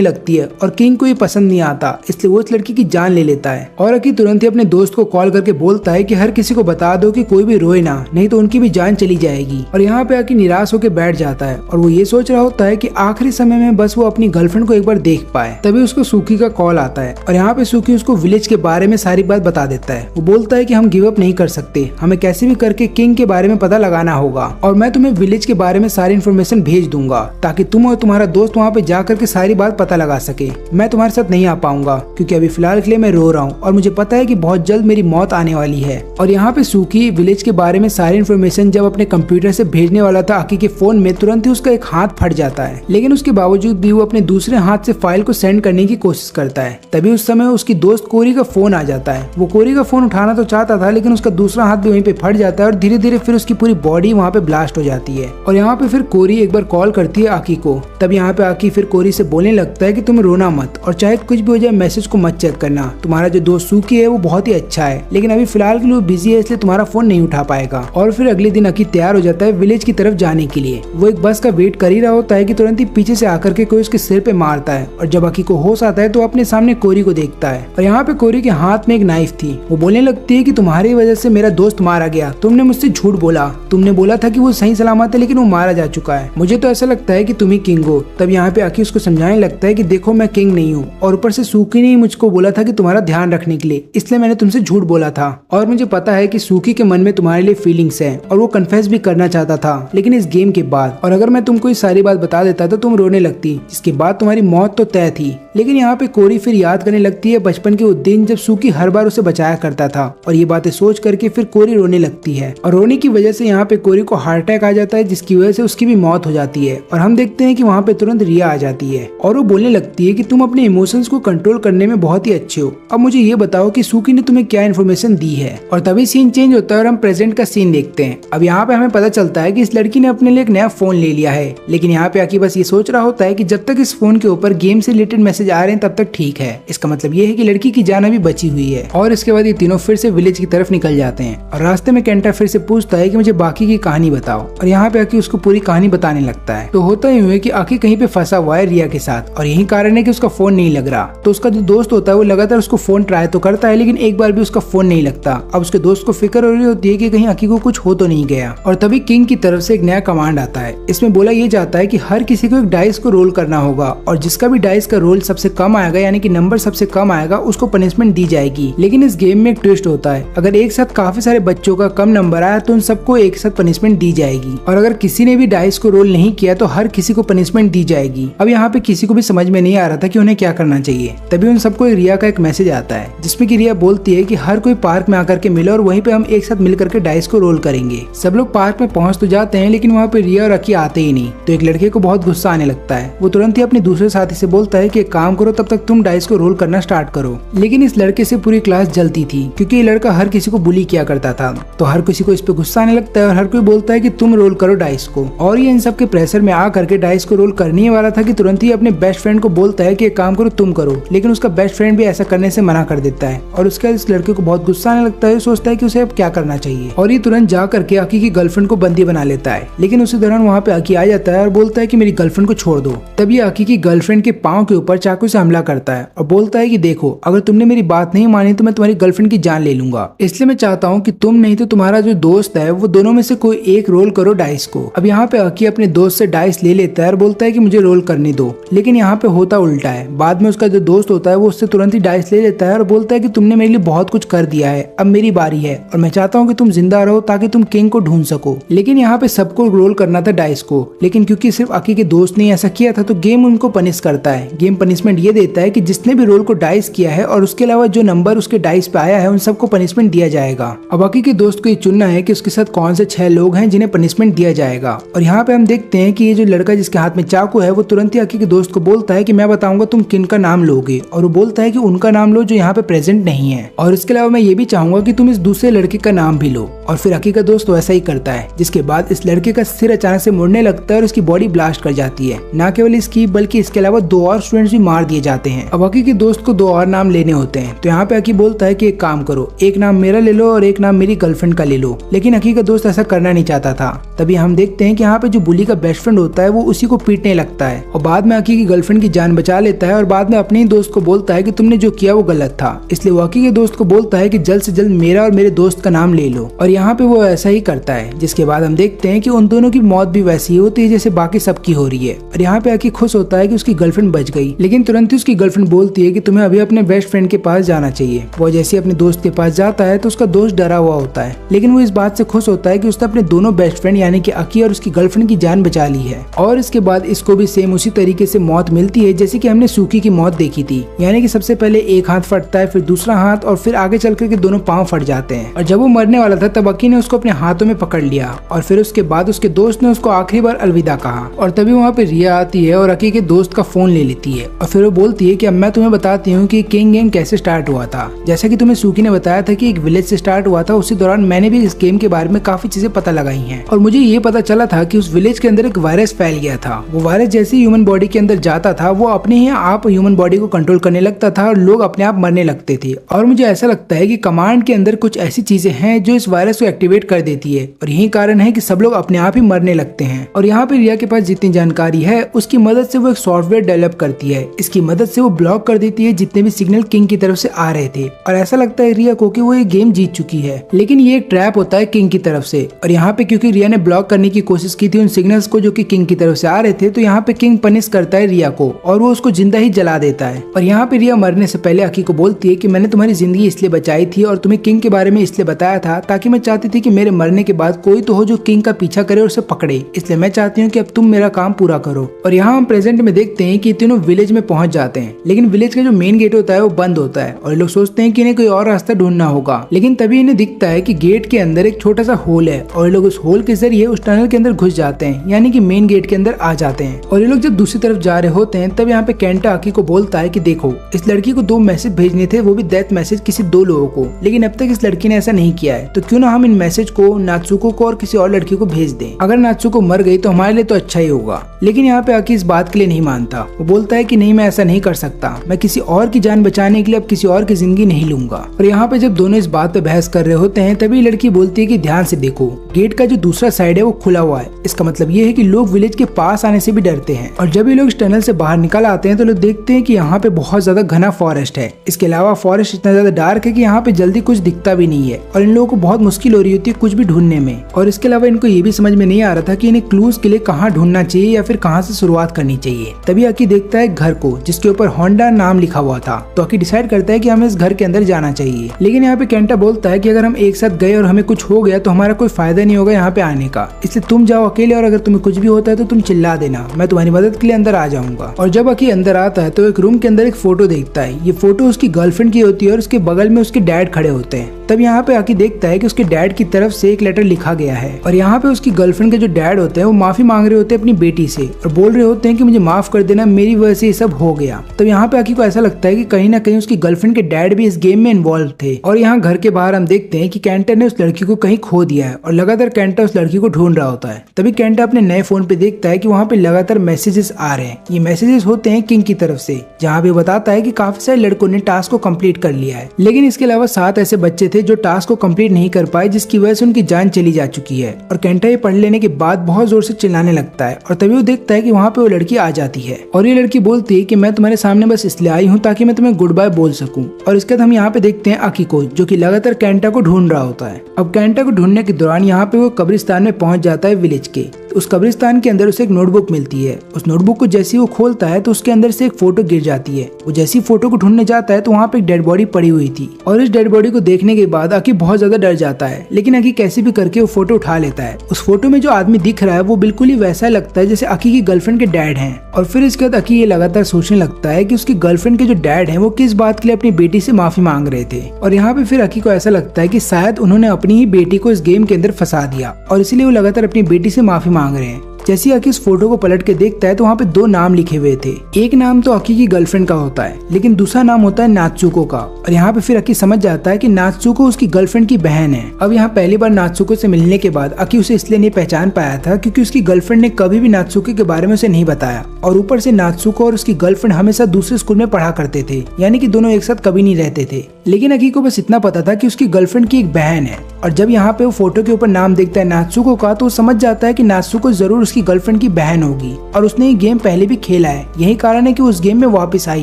लगती है, और किंग को ये पसंद नहीं आता, इसलिए वो उस लड़की की जान ले लेता है। और अकी तुरंत ही अपने दोस्त को कॉल करके बोलता है कि हर किसी को बता दो कि कोई भी रोए ना, नहीं तो उनकी भी जान चली जाएगी। और यहाँ पे अकी निराश होकर बैठ जाता है और वो ये सोच रहा होता है कि आखिरी समय में बस वो अपनी गर्लफ्रेंड को एक बार देख पाए। तभी उसको सूकी का कॉल आता है और यहाँ पे सूकी उसको विलेज के बारे में सारी बात बता देता है। वो बोलता है कि हम गिव अप नहीं कर सकते, हमें कैसे भी करके किंग के बारे में पता लगाना होगा, और मैं तुम्हें विलेज के बारे में सारी इन्फॉर्मेशन भेज दूंगा ताकि तुम और तुम्हारा दोस्त वहाँ पे जा करके सारी बात पता लगा सके। मैं तुम्हारे साथ नहीं आ पाऊंगा क्योंकि अभी फिलहाल के लिए मैं रो रहा हूँ और मुझे पता है कि बहुत जल्द मेरी मौत आने वाली है। और यहाँ पे सूकी विलेज के बारे में सारी इन्फॉर्मेशन जब अपने कंप्यूटर से भेजने वाला था अकी के फोन में, तुरंत ही उसका एक हाथ फट जाता है, लेकिन उसके बावजूद भी वो अपने दूसरे हाथ से फाइल को सेंड करने की कोशिश करता है। तभी उस समय उसकी दोस्त कोरी का फोन आ जाता है। वो कोरी का फोन उठाना तो चाहता था, लेकिन उसका दूसरा हाथ भी वहीं पे फट जाता है और धीरे धीरे फिर उसकी पूरी बॉडी वहाँ पे ब्लास्ट हो जाती है। और यहाँ पे फिर कोरी एक बार कॉल करती है आकी को। तब यहाँ पे आकी फिर कोरी से बोलने लगता है कि तुम रोना मत, और चाहे कुछ भी हो जाए मैसेज को मत चेक करना, तुम्हारा जो दोस्त सूकी है वो बहुत ही अच्छा है, लेकिन अभी फिलहाल के लिए बिजी है इसलिए तुम्हारा फोन नहीं उठा पाएगा। और फिर अगले दिन अकी तैयार हो जाता है विलेज की तरफ जाने के लिए। वो एक बस का वेट कर ही रहा होता है कि तुरंत ही पीछे से आकर के कोई उसके सिर पे मारता है, और जब अकी को होश आता है तो अपने सामने कोरी को देखता है। और यहाँ पे कोरी के हाथ में एक नाइफ थी। वो बोलने लगती है कि तुम्हारी वजह से मेरा दोस्त मारा गया, तुमने मुझसे झूठ बोला, तुमने बोला था कि वो सही सलामत है लेकिन वो मारा जा चुका है, मुझे तो ऐसा लगता है कि तुम ही किंग हो। तब यहाँ पे अकी उसको समझाने लगता है कि देखो मैं किंग नहीं हूँ, और ऊपर से सूकी ने ही मुझको बोला था कि तुम्हारा ध्यान रखने के लिए, इसलिए मैंने तुमसे झूठ बोला था। और मुझे पता है कि सूकी के मन में तुम्हारे लिए फीलिंग्स है और वो कन्फेस भी करना चाहता था, लेकिन इस गेम के बाद, और अगर मैं तुमको ये सारी बात बता देता तो तुम रोने लगती, जिसके बाद तुम्हारी मौत तो तय थी। लेकिन यहाँ पे कोरी फिर याद करने लगती है बचपन के वो दिन जब सूकी हर बार उसे बचाया करता था, और ये बातें सोच करके फिर कोरी रोने लगती है। और रोने की वजह से यहाँ पे कोरी को हार्ट अटैक आ जाता है, जिसकी वजह से उसकी भी मौत हो जाती है। और हम देखते हैं कि वहाँ पे तुरंत रिया आ जाती है और वो बोलने लगती है कि तुम अपने इमोशंस को कंट्रोल करने में बहुत ही अच्छे हो, अब मुझे ये बताओ कि सूकी ने तुम्हें क्या इन्फॉर्मेशन दी है। और तभी सीन चेंज होता है और हम प्रेजेंट का सीन देखते हैं। अब यहाँ पे हमें पता चलता है कि इस लड़की ने अपने लिए एक नया फोन ले लिया है, लेकिन यहाँ पे आके बस ये सोच रहा होता है कि जब तक इस फोन के ऊपर गेम से रिलेटेड मैसेज आ रहे हैं तब तक ठीक है। इसका मतलब ये है कि लड़की की जान अभी बची हुई है। और इसके बाद ये तीनों फिर से विलेज की तरफ निकल जाते हैं, और रास्ते में केंटा फिर से पूछता है कि मुझे बाकी की कहानी बताओ, और यहाँ पे आकी उसको पूरी कहानी बताने लगता है। तो होता यूं है कि आकी कहीं पे फंसा हुआ है रिया के साथ, और यही कारण है कि उसका फोन नहीं लग रहा। तो उसका जो दोस्त होता है वो लगातार उसको फोन ट्राई तो करता है, लेकिन एक बार भी उसका फोन नहीं लगता। अब उसके दोस्त को फिक्र हो रही होती है कि कहीं आकी को कुछ हो तो नहीं गया। और तभी किंग की तरफ से एक नया कमांड आता है। इसमें बोला ये जाता है कि हर किसी को एक डाइस को रोल करना होगा, और जिसका भी डाइस का रोल सबसे कम आएगा, यानी कि नंबर सबसे कम आएगा, उसको पनिशमेंट दी जाएगी। लेकिन इस गेम में एक ट्विस्ट होता है, अगर एक साथ काफी सारे बच्चों का कम नंबर आया तो उन सबको एक साथ पनिशमेंट दी जाएगी, और अगर किसी ने भी डाइस को रोल नहीं किया तो हर किसी को पनिशमेंट दी जाएगी। अब यहाँ पे किसी को भी समझ में नहीं आ रहा था कि उन्हें क्या करना चाहिए। तभी उन सबको रिया का एक मैसेज आता है, जिसमें कि रिया बोलती है कि हर कोई पार्क में आकर के मिले और वहीं पे हम एक साथ मिलकर के डाइस को रोल करेंगे। सब लोग पार्क में पहुंच तो जाते हैं, लेकिन वहाँ पे रिया और अकी आते ही नहीं। तो एक लड़के को बहुत गुस्सा आने लगता है। वो तुरंत ही अपने दूसरे साथी से बोलता है कि एक काम करो, तब तक तुम डाइस को रोल करना स्टार्ट करो। लेकिन इस लड़के से पूरी क्लास जलती थी, क्योंकि ये लड़का हर किसी को बुली किया करता था। तो हर किसी को इस पे गुस्सा आने लगता है और हर कोई बोलता है कि तुम रोल करो डाइस को। और ये इन सब के प्रेशर में आ करके डाइस को रोल करने वाला था कि तुरंत ही अपने बेस्ट फ्रेंड को बोलता है कि एक काम करो तुम करो, लेकिन उसका बेस्ट फ्रेंड भी ऐसा करने से मना कर देता है। और उसके बाद इस लड़के को बहुत गुस्सा आने लगता है, सोचता है कि उसे अब क्या करना चाहिए, और ये तुरंत जा करके आकी की गर्लफ्रेंड को बंदी बना लेता है। लेकिन उसी दौरान वहाँ पे आकी आ जाता है और बोलता है कि मेरी गर्लफ्रेंड को छोड़ दो। तभी आकी की गर्लफ्रेंड के पाँव के ऊपर चाकू से हमला करता है और बोलता है कि देखो, अगर तुमने मेरी बात नहीं मानी तो मैं तुम्हारी गर्लफ्रेंड की जान ले लूंगा। इसलिए मैं चाहता हूँ कि तुम नहीं तो तुम्हारा जो दोस्त है वो दोनों में से कोई एक रोल करो डाइस को। अब यहाँ पे अकी अपने दोस्त से डाइस ले लेता है और बोलता है कि मुझे रोल करने दो, लेकिन यहाँ पे होता उल्टा है। बाद में उसका जो दोस्त होता है वो उससे तुरंत ही डाइस ले लेता है और बोलता है कि तुमने मेरे लिए बहुत कुछ कर दिया है, अब मेरी बारी है और मैं चाहता हूँ कि तुम जिंदा रहो ताकि तुम किंग को ढूंढ सको। लेकिन यहाँ पे सबको रोल करना था डाइस को, लेकिन क्योंकि सिर्फ अकी के दोस्त ने ऐसा किया था तो गेम उनको पनिश करता है। गेम पनिशमेंट ये देता है कि जिसने भी रोल को डाइस किया है और उसके अलावा जो नंबर उसके डाइस पे आया है उन सबको पनिशमेंट दिया जाएगा। अब अकी के दोस्त को ये चुनना है कि उसके साथ कौन से 6 लोग हैं जिन्हें पनिशमेंट दिया जाएगा। और यहाँ पे हम देखते हैं कि ये जो लड़का जिसके हाथ में चाकू है वो तुरंत ही अकी के दोस्त को बोलता है कि मैं बताऊंगा तुम किन का नाम लोगे, और वो बोलता है कि उनका नाम लो जो यहाँ पे प्रेजेंट नहीं है, और इसके अलावा मैं ये भी चाहूंगा कि तुम इस दूसरे लड़के का नाम भी लो। और फिर अकी का दोस्त वैसा ही करता है, जिसके बाद इस लड़के का सिर अचानक से मुड़ने लगता है और उसकी बॉडी ब्लास्ट कर जाती है। न केवल इसकी बल्कि इसके अलावा 2 और स्टूडेंट्स भी मार दिए जाते हैं। अब अकी के दोस्त को 2 और नाम लेने होते हैं, तो यहाँ पे अकी बोलता है कि एक काम करो, एक नाम मेरा ले लो और एक नाम मेरी गर्लफ्रेंड का ले लो। लेकिन अकी का दोस्त ऐसा करना नहीं चाहता था। तभी हम देखते हैं कि यहाँ पे जो बुली का बेस्ट फ्रेंड होता है वो उसी को पीटने लगता है और बाद में अकी की गर्लफ्रेंड की जान बचा लेता है और बाद में अपने ही दोस्त को बोलता है कि तुमने जो किया वो गलत था। इसलिए वो अकी के दोस्त को बोलता है कि जल्द से जल्द मेरा और मेरे दोस्त का नाम ले लो, और यहाँ पे वो ऐसा ही करता है। जिसके बाद हम देखते हैं कि उन दोनों की मौत भी वैसी ही होती है जैसे बाकी सबकी हो रही है। और यहाँ पे अकी खुश होता है कि उसकी गर्लफ्रेंड बच गई, लेकिन तुरंत ही उसकी गर्लफ्रेंड बोलती है कि तुम्हें अभी अपने बेस्ट फ्रेंड के पास जाना चाहिए। वो जैसे अपने दोस्त के पास जाता है तो उसका दोस्त डरा हुआ होता है, लेकिन वो इस बात से खुश होता है कि उसने अपने दोनों बेस्ट फ्रेंड यानी कि अकी और उसकी गर्लफ्रेंड की जान बचा ली है। और इसके बाद इसको भी सेम उसी तरीके से मौत मिलती है जैसे कि हमने सूकी की मौत देखी थी, यानी कि सबसे पहले एक हाथ फटता है, फिर दूसरा हाथ, और फिर आगे चल करके दोनों पांव फट जाते हैं। और जब वो मरने वाला था तब अकी ने उसको अपने हाथों में पकड़ लिया और फिर उसके बाद उसके दोस्त ने उसको आखिरी बार अलविदा कहा। और तभी वहाँ पे रिया आती है और अकी के दोस्त का फोन ले लेती है और फिर वो बोलती है कि अब मैं तुम्हें बताती हूँ कि किंग गेम कैसे स्टार्ट हुआ था। जैसा कि तुम्हें सूकी ने बताया था कि एक विलेज से स्टार्ट हुआ था, उसी दौरान मैंने भी इस गेम के बारे में काफी चीजें पता लगाई हैं और मुझे ये पता चला था कि उस विलेज के अंदर एक वायरस फैल गया था। वो वायरस जैसे ही ह्यूमन बॉडी के अंदर जाता था वो अपने ही आप ह्यूमन बॉडी को कंट्रोल करने लगता था और लोग अपने आप मरने लगते थे। और मुझे ऐसा लगता है कि कमांड के अंदर कुछ ऐसी चीजें हैं जो इस वायरस को एक्टिवेट कर देती है और यही कारण है कि सब लोग अपने आप ही मरने लगते हैं। और यहाँ पे रिया के पास जितनी जानकारी है उसकी मदद से वो एक सॉफ्टवेयर डेवलप करती है। इसकी मदद से वो ब्लॉक कर देती है जितने भी सिग्नल किंग की तरफ से आ रहे थे और ऐसा लगता है रिया को कि वो ये गेम जीत चुकी है, लेकिन ये एक ट्रैप होता है किंग की तरफ से। और यहाँ पे क्योंकि रिया ने ब्लॉक करने की कोशिश की थी उन सिग्नल्स को जो कि किंग की तरफ से आ रहे थे, तो यहाँ पे किंग पनिश करता है रिया को और वो उसको जिंदा ही जला देता है। और यहाँ पे रिया मरने से पहले अकी को बोलती है कि मैंने तुम्हारी जिंदगी इसलिए बचाई थी और तुम्हें किंग के बारे में इसलिए बताया था ताकि मैं चाहती थी कि मेरे मरने के बाद कोई तो हो जो किंग का पीछा करे और उसे पकड़े, इसलिए मैं चाहती हूँ कि अब तुम मेरा काम पूरा करो। और यहाँ हम प्रेजेंट में देखते हैं कि तीनों विलेज में पहुंच जाते हैं, लेकिन विलेज का जो मेन गेट होता है वो बंद होता है और लोग सोचते हैं कि इन्हें कोई और रास्ता ढूंढना होगा। लेकिन तभी इन्हें दिखता है कि गेट के अंदर एक छोटा सा होल है और लोग उस होल के जरिए उस टनल के अंदर घुस जाते हैं, यानी कि मेन गेट के अंदर आ जाते हैं। और ये लोग जब दूसरी तरफ जा रहे होते हैं तब यहाँ पे केंटा अकी को बोलता है कि देखो, इस लड़की को 2 मैसेज भेजने थे, वो भी डेथ मैसेज किसी 2 लोगों को, लेकिन अब तक इस लड़की ने ऐसा नहीं किया है, तो क्यों ना हम इन मैसेज को नात्सुको को और किसी और लड़की को भेज दें। अगर नात्सुको मर गई तो हमारे लिए तो अच्छा ही होगा। लेकिन यहाँ पे अकी इस बात के लिए नहीं मानता। वो बोलता है कि नहीं, मैं ऐसा नहीं कर सकता, मैं किसी और की जान बचाने के लिए अब किसी और की जिंदगी नहीं लूंगा। और यहाँ पे जब दोनों इस बात पे बहस कर रहे होते हैं तभी लड़की बोलती है कि ध्यान से देखो, गेट का जो दूसरा साइड है वो खुला हुआ है, इसका मतलब ये है कि लोग विलेज के पास आने से भी डरते हैं। और जब ये लोग इस टनल से बाहर निकल आते हैं तो लोग देखते हैं कि यहाँ पे बहुत ज्यादा घना फॉरेस्ट है। इसके अलावा फॉरेस्ट इतना ज्यादा डार्क है कि यहाँ पे जल्दी कुछ दिखता भी नहीं है और इन लोगों को बहुत मुश्किल हो रही होती है कुछ भी ढूंढने में। और इसके अलावा इनको ये भी समझ में नहीं आ रहा था कि इन्हें क्लूज के लिए कहाँ ढूंढना चाहिए या फिर कहाँ से शुरुआत करनी चाहिए। तभी अकी देखता है घर को जिसके ऊपर होंडा नाम लिखा हुआ था, तो अकी डिसाइड करता है कि हमें इस घर के अंदर जाना चाहिए। लेकिन यहाँ पे केंटा बोलता है कि अगर हम एक साथ गए और हमें कुछ हो गया तो हमारा कोई फायदा नहीं होगा यहाँ पे आने का, इसलिए तुम जाओ अकेले और अगर तुम्हें कुछ भी होता है तो तुम चिल्ला देना, मैं तुम्हारी मदद के लिए अंदर आ जाऊंगा। और जब अकी अंदर आता है तो एक रूम के अंदर एक फोटो देखता है। ये फोटो उसकी गर्लफ्रेंड की होती है और उसके बगल में उसके डैड खड़े होते हैं। तब यहाँ पे अकी देखता है कि उसके डैड की तरफ से एक लेटर लिखा गया है और यहाँ पे उसकी गर्लफ्रेंड के जो डैड होते हैं वो माफी मांग रहे होते हैं अपनी बेटी से और बोल रहे होते हैं कि मुझे माफ कर देना, मेरी वजह से ये सब हो गया। तब यहाँ पे अकी को ऐसा लगता है कि कहीं ना कहीं उसकी गर्लफ्रेंड के डैड भी इस गेम में इन्वॉल्व थे। और यहाँ घर के बाहर हम देखते हैं कि केंटा ने उस लड़की को कहीं खो दिया है और लगातार केंटा उस लड़की को ढूंढ रहा होता है। तभी केंटा अपने नए फोन पे देखता है कि वहाँ पे लगातार मैसेजेस आ रहे हैं। ये मैसेजेस होते हैं किंग की तरफ से, जहाँ पे बताता है कि काफी सारे लड़कों ने टास्क को कंप्लीट कर लिया है, लेकिन इसके अलावा 7 ऐसे बच्चे थे थे जो टास्क को कंप्लीट नहीं कर पाए, जिसकी वजह से उनकी जान चली जा चुकी है। और केंटा ये पढ़ लेने के बाद बहुत जोर से चिल्लाने लगता है और तभी वो देखता है कि वहाँ पे वो लड़की आ जाती है और ये लड़की बोलती है कि मैं तुम्हारे सामने बस इसलिए आई हूँ ताकि मैं तुम्हें गुड बाय बोल सकूं। और इसके बाद हम यहाँ पे देखते हैं अकी को, जो कि लगातार केंटा को ढूंढ रहा होता है। अब केंटा को ढूंढने के दौरान यहाँ पे वो कब्रिस्तान में पहुंच जाता है विलेज के। उस कब्रिस्तान के अंदर उसे एक नोटबुक मिलती है। उस नोटबुक को जैसे वो खोलता है तो उसके अंदर से एक फोटो गिर जाती है। वो जैसी फोटो को ढूंढने जाता है तो वहाँ पे एक डेड बॉडी पड़ी हुई थी और इस डेड बॉडी को देखने के बाद अकी बहुत ज्यादा डर जाता है, लेकिन अकी कैसे भी करके वो फोटो उठा लेता है। उस फोटो में जो आदमी दिख रहा है वो बिल्कुल ही वैसा लगता है जैसे अकी की गर्लफ्रेंड के डैड हैं। और फिर इसके बाद अकी ये लगातार सोचने लगता है कि उसकी गर्लफ्रेंड के जो डैड हैं वो किस बात के लिए अपनी बेटी से माफी मांग रहे थे। और यहाँ पे फिर अकी को ऐसा लगता है कि शायद उन्होंने अपनी ही बेटी को इस गेम के अंदर फंसा दिया और इसीलिए वो लगातार अपनी बेटी से माफी मांग रहे हैं। जैसे ही अकी इस फोटो को पलट के देखता है तो वहाँ पे 2 नाम लिखे हुए थे। एक नाम तो अकी की गर्लफ्रेंड का होता है, लेकिन दूसरा नाम होता है नात्सुको का। और यहाँ पे फिर अकी समझ जाता है कि नात्सुको उसकी गर्लफ्रेंड की बहन है। अब यहाँ पहली बार नात्सुको से मिलने के बाद अकी उसे इसलिए नहीं पहचान पाया था क्योंकि उसकी गर्लफ्रेंड ने कभी भी नात्सुको के बारे में उसे नहीं बताया। और ऊपर से नात्सुको और उसकी गर्लफ्रेंड हमेशा दूसरे स्कूल में पढ़ा करते थे, यानी कि दोनों एक साथ कभी नहीं रहते थे। लेकिन अकी को बस इतना पता था कि उसकी गर्लफ्रेंड की एक बहन है। और जब यहाँ पे वो फोटो के ऊपर नाम देखता है नात्सुको का तो वो समझ जाता है कि नात्सुको जरूर उसकी गर्लफ्रेंड की बहन होगी और उसने ये गेम पहले भी खेला है, यही कारण है कि उस गेम में वापस आई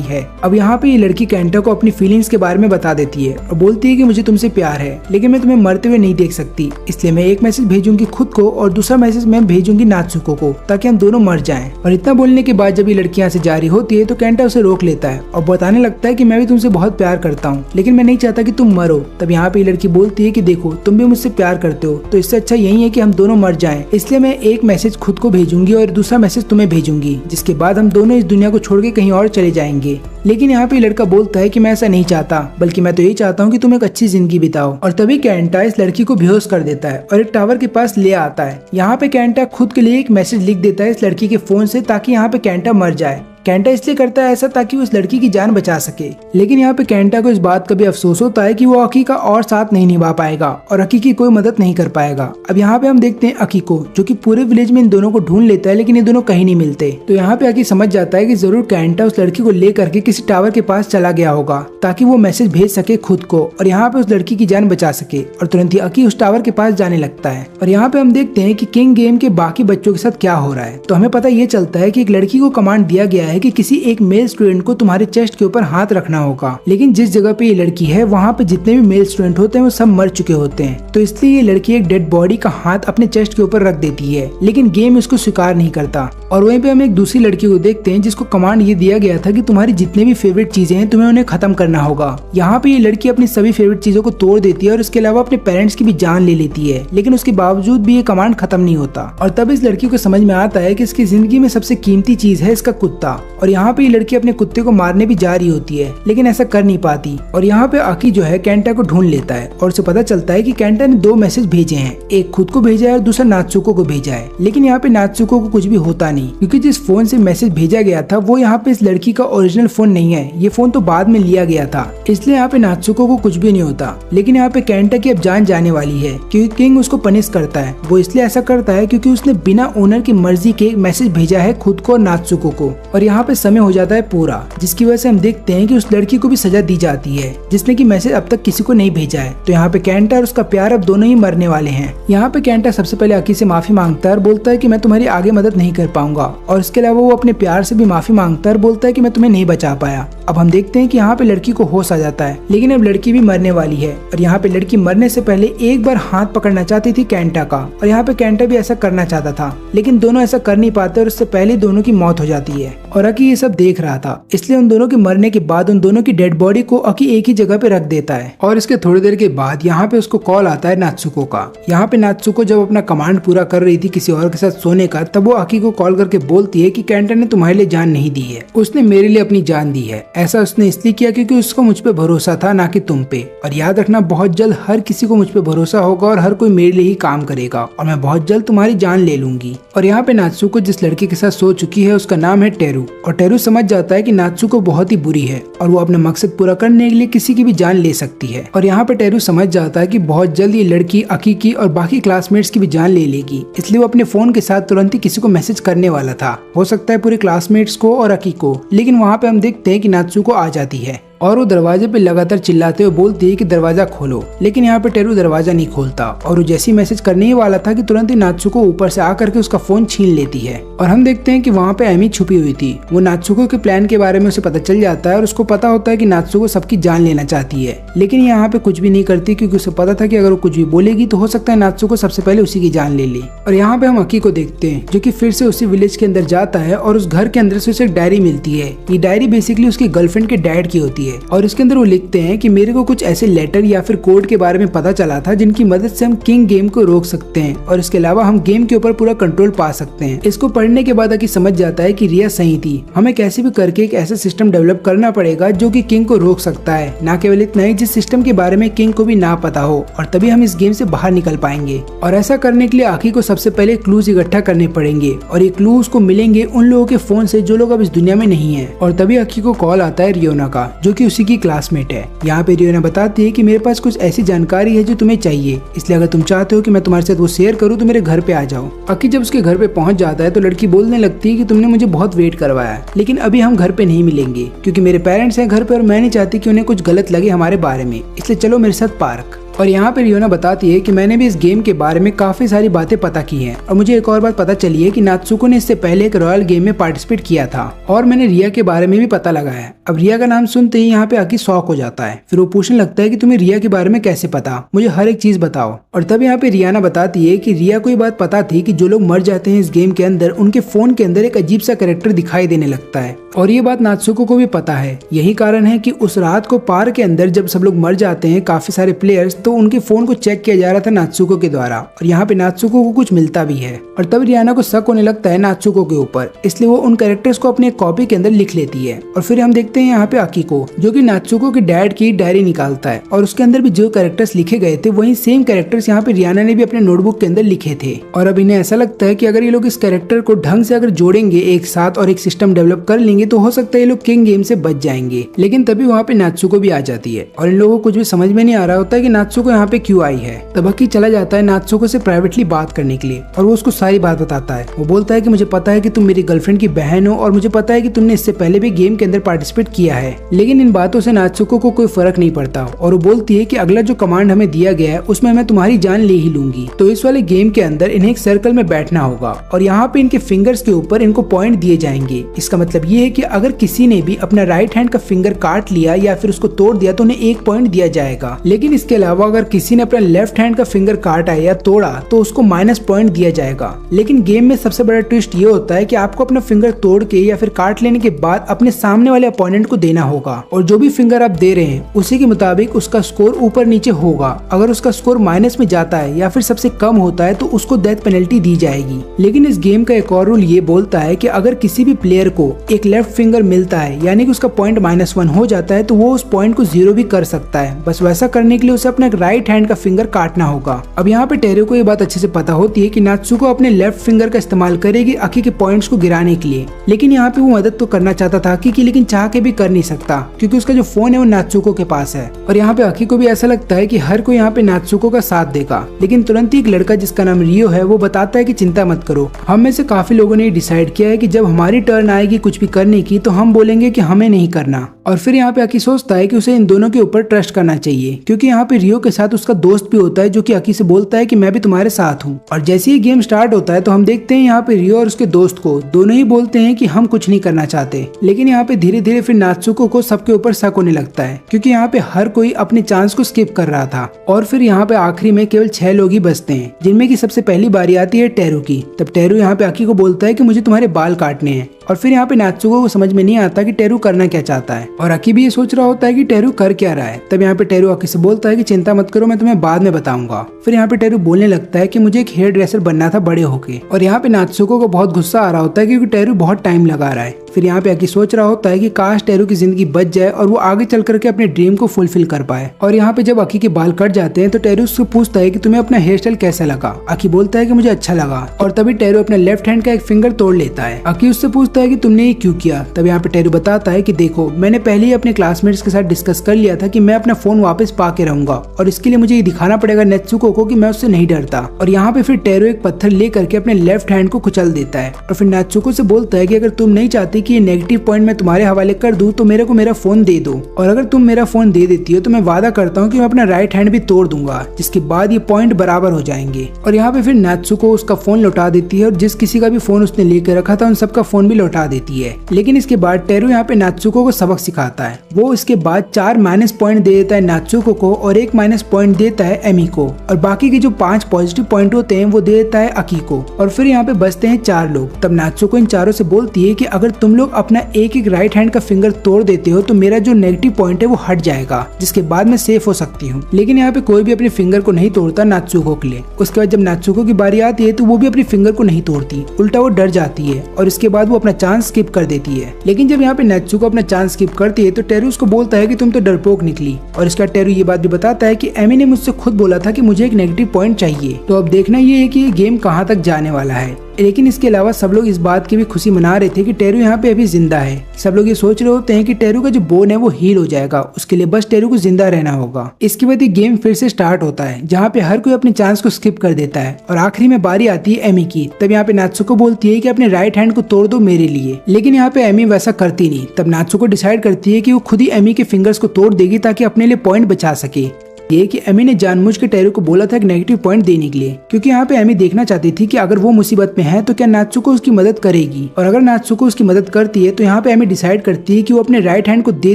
है। अब यहाँ पे ये लड़की केंटा को अपनी फीलिंग्स के बारे में बता देती है और बोलती है कि मुझे तुमसे प्यार है, लेकिन मैं तुम्हें मरते हुए नहीं देख सकती, इसलिए मैं एक मैसेज भेजूंगी खुद को और दूसरा मैसेज मैं भेजूंगी नात्सुको को ताकि हम दोनों मर जाएं। और इतना बोलने के बाद जब ये लड़की यहाँ से जा रही होती है तो केंटा उसे रोक लेता है और बताने लगता है कि मैं भी तुमसे बहुत प्यार करता हूँ, लेकिन मैं नहीं चाहता कि तुम मरो। तब यहाँ पे ये लड़की बोलती है कि देखो तुम भी मुझसे प्यार करते हो तो इससे अच्छा यही है कि हम दोनों मर जाएं, इसलिए मैं एक मैसेज खुद को भेजूंगी और दूसरा मैसेज तुम्हें भेजूंगी, जिसके बाद हम दोनों इस दुनिया को छोड़ के कहीं और चले जाएंगे। लेकिन यहाँ पे लड़का बोलता है कि मैं ऐसा नहीं चाहता, बल्कि मैं तो यही चाहता हूँ कि तुम एक अच्छी जिंदगी बिताओ। और तभी केंटा इस लड़की को बेहोश कर देता है और एक टावर के पास ले आता है। यहाँ पे केंटा खुद के लिए एक मैसेज लिख देता है इस लड़की के फोन से ताकि यहाँ पे केंटा मर जाए। केंटा इसलिए करता है ऐसा ताकि वो उस लड़की की जान बचा सके। लेकिन यहाँ पे केंटा को इस बात का भी अफसोस होता है कि वो अकी का और साथ नहीं निभा पाएगा और अकी की कोई मदद नहीं कर पाएगा। अब यहाँ पे हम देखते हैं अकी को, जो कि पूरे विलेज में इन दोनों को ढूंढ लेता है, लेकिन ये दोनों कहीं नहीं मिलते। तो यहाँ पे अकी समझ जाता है कि जरूर केंटा उस लड़की को ले करके किसी टावर के पास चला गया होगा ताकि वो मैसेज भेज सके खुद को और यहाँ पे उस लड़की की जान बचा सके। और तुरंत ही अकी उस टावर के पास जाने लगता है। और यहाँ पे हम देखते हैं कि किंग गेम के बाकी बच्चों के साथ क्या हो रहा है। तो हमें पता ये चलता है कि एक लड़की को कमांड दिया गया है कि किसी एक मेल स्टूडेंट को तुम्हारे चेस्ट के ऊपर हाथ रखना होगा, लेकिन जिस जगह पे ये लड़की है वहाँ पे जितने भी मेल स्टूडेंट होते हैं वो सब मर चुके होते हैं। तो इसलिए ये लड़की एक डेड बॉडी का हाथ अपने चेस्ट के ऊपर रख देती है, लेकिन गेम इसको स्वीकार नहीं करता। और वहीं पे हम एक दूसरी लड़की को देखते हैं जिसको कमांड ये दिया गया था कि तुम्हारी जितने भी फेवरेट चीजें हैं तुम्हें उन्हें खत्म करना होगा। यहाँ पे ये लड़की अपनी सभी फेवरेट चीजों को तोड़ देती है और इसके अलावा अपने पेरेंट्स की भी जान ले लेती है, लेकिन उसके बावजूद भी ये कमांड खत्म नहीं होता। और तब इस लड़की को समझ में आता है कि इसकी जिंदगी में सबसे कीमती चीज है इसका कुत्ता। और यहाँ पे ये लड़की अपने कुत्ते को मारने भी जा रही होती है, लेकिन ऐसा कर नहीं पाती। और यहाँ पे अकी जो है केंटा को ढूंढ लेता है और उसे पता चलता है कि केंटा ने 2 मैसेज भेजे हैं, एक खुद को भेजा है और दूसरा नात्सुको को भेजा है। लेकिन यहाँ पे नात्सुको को कुछ भी होता नहीं, क्योंकि जिस फोन से मैसेज भेजा गया था वो यहाँ पे इस लड़की का ओरिजिनल फोन नहीं है, ये फोन तो बाद में लिया गया था, इसलिए यहाँ पे नात्सुको को कुछ भी नहीं होता। लेकिन यहाँ पे केंटा की अब जान जाने वाली है क्योंकि किंग उसको पनिश करता है। वो इसलिए ऐसा करता है क्योंकि उसने बिना ओनर की मर्जी के मैसेज भेजा है खुद को और नात्सुको को। और यहाँ पे समय हो जाता है पूरा, जिसकी वजह से हम देखते हैं कि उस लड़की को भी सजा दी जाती है जिसने की मैसेज अब तक किसी को नहीं भेजा है। तो यहाँ पे केंटा और उसका प्यार अब दोनों ही मरने वाले हैं। यहाँ पे केंटा सबसे पहले अकी से माफी मांगता है और बोलता है कि मैं तुम्हारी आगे मदद नहीं कर पाऊंगा, और इसके अलावा वो अपने प्यार से भी माफी मांगता है और बोलता है कि मैं तुम्हें नहीं बचा पाया। अब हम देखते हैं कि यहाँ पे लड़की को होश आ जाता है, लेकिन अब लड़की भी मरने वाली है। और यहाँ पे लड़की मरने से पहले एक बार हाथ पकड़ना चाहती थी केंटा का, और यहाँ पे केंटा भी ऐसा करना चाहता था, लेकिन दोनों ऐसा कर नहीं पाते और उससे पहले दोनों की मौत हो जाती है। और अकी ये सब देख रहा था, इसलिए उन दोनों के मरने के बाद उन दोनों की डेड बॉडी को अकी एक ही जगह पे रख देता है। और इसके थोड़ी देर के बाद यहाँ पे उसको कॉल आता है नात्सुको का। यहाँ पे नात्सुको जब अपना कमांड पूरा कर रही थी किसी और के साथ सोने का, तब वो अकी को कॉल करके बोलती है कि केंटा ने तुम्हारे लिए जान नहीं दी है, उसने मेरे लिए अपनी जान दी है। ऐसा उसने इसलिए किया क्योंकि उसको मुझ पे भरोसा था, ना कि तुम पे। और याद रखना, बहुत जल्द हर किसी को मुझ पे भरोसा होगा और हर कोई मेरे लिए ही काम करेगा, और मैं बहुत जल्द तुम्हारी जान ले लूंगी। और यहाँ पे नात्सुको जिस लड़के के साथ सो चुकी है उसका नाम है टेरू। और टेरू समझ जाता है कि नात्सुको बहुत ही बुरी है और वो अपने मकसद पूरा करने के लिए किसी की भी जान ले सकती है। और यहाँ पे टेरू समझ जाता है कि बहुत जल्द ये लड़की अकी की और बाकी क्लासमेट्स की भी जान ले लेगी, इसलिए वो अपने फोन के साथ तुरंत ही किसी को मैसेज करने वाला था, हो सकता है पूरे क्लासमेट्स को और अकी को। लेकिन वहाँ पे हम देखते हैं कि नात्सुको आ जाती है। और वो दरवाजे पे लगातार चिल्लाते हुए बोलती है कि दरवाजा खोलो, लेकिन यहाँ पे टेरू दरवाजा नहीं खोलता और वो जैसी मैसेज करने ही वाला था कि तुरंत ही नात्सुको ऊपर से आकर के उसका फोन छीन लेती है। और हम देखते हैं कि वहाँ पे एमी छुपी हुई थी। वो नात्सुको के प्लान के बारे में उसे पता चल जाता है और उसको पता होता है कि नात्सुको सबकी जान लेना चाहती है, लेकिन यहाँ पे कुछ भी नहीं करती क्योंकि उसे पता था कि अगर वो कुछ भी बोलेगी तो हो सकता है नात्सुको सबसे पहले उसी की जान ले ली। और यहाँ पे हम अकी को देखते हैं जो कि फिर से उसी विलेज के अंदर जाता है और उस घर के अंदर से उसे एक डायरी मिलती है। ये डायरी बेसिकली उसकी गर्लफ्रेंड के डैड की होती है और इसके अंदर वो लिखते हैं कि मेरे को कुछ ऐसे लेटर या फिर कोड के बारे में पता चला था जिनकी मदद से हम किंग गेम को रोक सकते हैं और इसके अलावा हम गेम के ऊपर पूरा कंट्रोल पा सकते हैं। इसको पढ़ने के बाद अकी समझ जाता है कि रिया सही थी, हमें कैसे भी करके एक ऐसा सिस्टम डेवलप करना पड़ेगा जो कि किंग को रोक सकता है। ना केवल इतना ही, जिस सिस्टम के बारे में किंग को भी ना पता हो, और तभी हम इस गेम से बाहर निकल पाएंगे। और ऐसा करने के लिए आकी को सबसे पहले क्लूज इकट्ठा करने पड़ेंगे और ये क्लूज को मिलेंगे उन लोगों के फोन से जो लोग अब इस दुनिया में नहीं है। और तभी आकी को कॉल आता है रियोना का, जो कि उसी की क्लासमेट है। यहाँ पे रियोना बताती है कि मेरे पास कुछ ऐसी जानकारी है जो तुम्हें चाहिए, इसलिए अगर तुम चाहते हो कि मैं तुम्हारे साथ वो शेयर करूँ तो मेरे घर पे आ जाओ। आकी जब उसके घर पे पहुंच जाता है तो लड़की बोलने लगती है कि तुमने मुझे बहुत वेट करवाया, लेकिन अभी हम घर पे नहीं मिलेंगे क्योंकि मेरे पेरेंट्स हैं घर पे और मैं नहीं चाहती कि उन्हें कुछ गलत लगे हमारे बारे में, इसलिए चलो मेरे साथ पार्क। और यहाँ पे रियोना बताती है कि मैंने भी इस गेम के बारे में काफी सारी बातें पता की हैं और मुझे एक और बात पता चली है कि नात्सुको ने इससे पहले एक रॉयल गेम में पार्टिसिपेट किया था और मैंने रिया के बारे में भी पता लगाया। अब रिया का नाम सुनते ही यहाँ पे आकी शॉक हो जाता है। फिर वो पूछने लगता है कि तुम्हें रिया के बारे में कैसे पता, मुझे हर एक चीज बताओ। और तब यहाँ पे रियाना बताती है कि रिया को ये बात पता थी कि जो लोग मर जाते हैं इस गेम के अंदर उनके फोन के अंदर एक अजीब सा कैरेक्टर दिखाई देने लगता है और ये बात नात्सुको को भी पता है। यही कारण है कि उस रात को पार्क के अंदर जब सब लोग मर जाते हैं काफी सारे प्लेयर्स, तो उनके फोन को चेक किया जा रहा था नात्सुको के द्वारा और यहाँ पे नात्सुको को कुछ मिलता भी है। और तब रियाना को शक होने लगता है नात्सुको के ऊपर, इसलिए वो उन कैरेक्टर्स को अपने कॉपी के अंदर लिख लेती है। और फिर हम देखते हैं यहाँ पे आकी को, जो कि नात्सुको के डैड की डायरी निकालता है और उसके अंदर भी जो कैरेक्टर्स लिखे गए थे वही सेम कैरेक्टर्स यहाँ पे रियाना ने भी अपने नोटबुक के अंदर लिखे थे। और अब इन्हें ऐसा लगता है कि अगर ये लोग इस कैरेक्टर को ढंग से अगर जोड़ेंगे एक साथ और एक सिस्टम डेवलप कर लेंगे तो हो सकता है ये लोग किंग गेम से बच जाएंगे। लेकिन तभी वहाँ पे नात्सुको भी आ जाती है और इन लोगों को कुछ भी समझ में नहीं आ रहा होता है कि नात्सुको यहाँ पे क्यों आई है। तब आकी चला जाता है नात्सुको से प्राइवेटली बात करने के लिए और वो उसको सारी बात बताता है। वो बोलता है कि मुझे पता है कि तुम मेरी गर्लफ्रेंड की बहन हो और मुझे पता है कि तुमने इससे पहले भी गेम के अंदर पार्टिसिपेट किया है, लेकिन इन बातों से नात्सुको को कोई फर्क नहीं पड़ता और वो बोलती है कि अगला जो कमांड हमें दिया गया है उसमें मैं तुम्हारी जान ले ही लूंगी। तो इस वाले गेम के अंदर इन्हें एक सर्कल में बैठना होगा और यहाँ पे इनके फिंगर्स के ऊपर इनको पॉइंट दिए जाएंगे। इसका मतलब ये है कि अगर किसी ने भी अपना राइट हैंड का फिंगर काट लिया या फिर उसको तोड़ दिया तो उन्हें एक पॉइंट दिया जाएगा, लेकिन इसके अलावा अगर किसी ने अपना लेफ्ट हैंड का फिंगर काटा या तोड़ा तो उसको माइनस पॉइंट दिया जाएगा। लेकिन गेम में सबसे बड़ा ट्विस्ट ये होता है कि आपको अपना फिंगर तोड़ के या फिर काट लेने के बाद अपने सामने वाले अपोनेंट को देना होगा और जो भी फिंगर आप दे रहे हैं उसी के मुताबिक उसका स्कोर ऊपर नीचे होगा। अगर उसका स्कोर माइनस में जाता है या फिर सबसे कम होता है तो उसको डेथ पेनल्टी दी जाएगी। लेकिन इस गेम का एक और रूल ये बोलता है कि अगर किसी भी प्लेयर को एक लेफ्ट फिंगर मिलता है यानी कि उसका पॉइंट -1 हो जाता है तो वो उस पॉइंट को 0 भी कर सकता है। बस वैसा करने के लिए उसे अपना राइट हैंड का फिंगर काटना होगा। अब यहाँ पे टेरो को ये बात अच्छे से पता होती है कि नात्सुको अपने लेफ्ट फिंगर का इस्तेमाल करेगी आकी के पॉइंट्स को गिराने के लिए, लेकिन यहाँ पे वो मदद तो करना चाहता था आकी की, लेकिन चाह के भी कर नहीं सकता क्योंकि उसका जो फोन है वो नात्सुको के पास है। और यहाँ पे आकी को भी ऐसा लगता है कि हर कोई यहाँ पे नात्सुको का साथ देगा, लेकिन तुरंत ही एक लड़का जिसका नाम रियो है वो बताता है कि चिंता मत करो, हम में से काफी लोगों ने डिसाइड किया है कि जब हमारी टर्न आएगी कुछ भी करने की तो हम बोलेंगे कि हमें नहीं करना। और फिर यहाँ पे आकी सोचता है कि उसे इन दोनों के ऊपर ट्रस्ट करना चाहिए क्योंकि यहाँ पे रियो के साथ उसका दोस्त भी होता है जो कि आकी से बोलता है कि मैं भी तुम्हारे साथ हूँ। और जैसे ही गेम स्टार्ट होता है तो हम देखते हैं यहाँ पे रियो और उसके दोस्त को दोनों ही बोलते हैं कि हम कुछ नहीं करना चाहते, लेकिन यहाँ पे धीरे धीरे फिर नात्सुको को सबके ऊपर शक होने लगता है क्योंकि यहाँ पे हर कोई अपने चांस को स्किप कर रहा था। और फिर यहाँ पे आखिरी में केवल 6 लोग ही बचते हैं जिनमें की सबसे पहली बारी आती है टेरू की। तब टेरू यहाँ पे आकी को बोलता है कि मुझे तुम्हारे बाल काटने हैं और फिर यहाँ पे नात्सुको को समझ में नहीं आता कि टेरू करना क्या चाहता है और आकी भी ये सोच रहा होता है कि टेरू कर क्या रहा है। तब यहाँ पे टेरू आकी से बोलता है कि चिंता मत करो, मैं तुम्हें बाद में बताऊंगा। फिर यहाँ पे टेरू बोलने लगता है कि मुझे एक हेयर ड्रेसर बनना था बड़े होके, और यहाँ पे नात्सुको को बहुत गुस्सा आ रहा होता है क्योंकि टेरू बहुत टाइम लगा रहा है। फिर यहाँ पे आकी सोच रहा होता है कि काश टेरू की जिंदगी बच जाए और वो आगे चल करके अपने ड्रीम को फुलफिल कर पाए। और यहाँ पे जब आकी के बाल कट जाते हैं तो टेरू उससे पूछता है कि तुम्हें अपना हेयर स्टाइल कैसा लगा। आकी बोलता है कि मुझे अच्छा लगा और तभी टेरू अपने लेफ्ट हैंड का एक फिंगर तोड़ लेता है। आकी उससे पूछता है कि तुमने ये क्यों किया। तब यहाँ पे टेरू बताता है कि देखो मैंने पहले ही अपने क्लासमेट्स के साथ डिस्कस कर लिया था कि मैं अपना फोन वापस पा के रहूंगा और इसके लिए मुझे ये दिखाना पड़ेगा नात्सुको को कि मैं उससे नहीं डरता। और यहाँ पे फिर टेरू एक पत्थर ले करके अपने लेफ्ट हैंड को कुचल देता है और फिर नात्सुको से बोलता है कि अगर तुम नहीं चाहती कि ये नेगेटिव पॉइंट मैं तुम्हारे हवाले कर दूं तो मेरे को मेरा फोन दे दो, और अगर तुम मेरा फोन दे देती हो तो मैं वादा करता हूँ कि मैं अपना राइट हैंड भी तोड़ दूंगा, जिसके बाद ये पॉइंट बराबर हो जाएंगे। और यहाँ पे फिर नात्सुको उसका फोन लौटा देती है और जिस किसी का भी फोन उसने लेकर रखा था उन सबका फोन भी लौटा देती है। लेकिन इसके बाद टेरू यहाँ पे नात्सुको को सबक सिखाता है। वो इसके बाद 4 माइनस पॉइंट दे देता है नात्सुको को और 1 माइनस पॉइंट देता है एमी को, और बाकी के जो 5 पॉजिटिव पॉइंट होते हैं वो दे देता है अकी को। और फिर यहाँ पे बचते हैं 4 लोग। तब नात्सुको इन चारों से बोलती है कि अगर तुम लोग अपना एक एक राइट हैंड का फिंगर तोड़ देते हो तो मेरा जो नेगेटिव पॉइंट है वो हट जाएगा, जिसके बाद मैं सेफ हो सकती हूँ। लेकिन यहाँ पे कोई भी अपने फिंगर को नहीं तोड़ता नात्सुको के लिए। उसके बाद जब नात्सुको की बारी आती है तो वो भी अपनी फिंगर को नहीं तोड़ती, उल्टा वो डर जाती है और इसके बाद वो अपना चांस स्किप कर देती है। लेकिन जब यहाँ पे नात्सुको अपना चांस स्किप करती है तो टेरू उसको बोलता है कि तुम तो डरपोक निकली, और इसका टेरू ये बात भी बताता है कि एमी ने मुझसे खुद बोला था कि मुझे एक नेगेटिव पॉइंट चाहिए। तो अब देखना ये है कि ये गेम कहाँ तक जाने वाला है। लेकिन इसके अलावा सब लोग इस बात की भी खुशी मना रहे थे कि टेरू यहाँ पे अभी जिंदा है। सब लोग ये सोच रहे होते हैं कि टेरू का जो बोन है वो हील हो जाएगा, उसके लिए बस टेरू को जिंदा रहना होगा। इसके बाद ये गेम फिर से स्टार्ट होता है, जहाँ पे हर कोई अपने चांस को स्किप कर देता है और आखिरी में बारी आती है एमी की। तब यहाँ पे नात्सुको बोलती है कि अपने राइट हैंड को तोड़ दो मेरे लिए, लेकिन यहाँ पे एमी वैसा करती नहीं। तब नात्सुको डिसाइड करती है कि वो खुद ही एमी के फिंगर्स को तोड़ देगी ताकि अपने लिए पॉइंट बचा सके। ये कि एमी ने जानबूझ के टेरू को बोला था एक नेगेटिव पॉइंट देने के लिए, क्योंकि यहाँ पे एमी देखना चाहती थी कि अगर वो मुसीबत में है तो क्या नात्सुको उसकी मदद करेगी, और अगर नात्सुको उसकी मदद करती है तो यहाँ पे एमी डिसाइड करती है कि वो अपने राइट हैंड को दे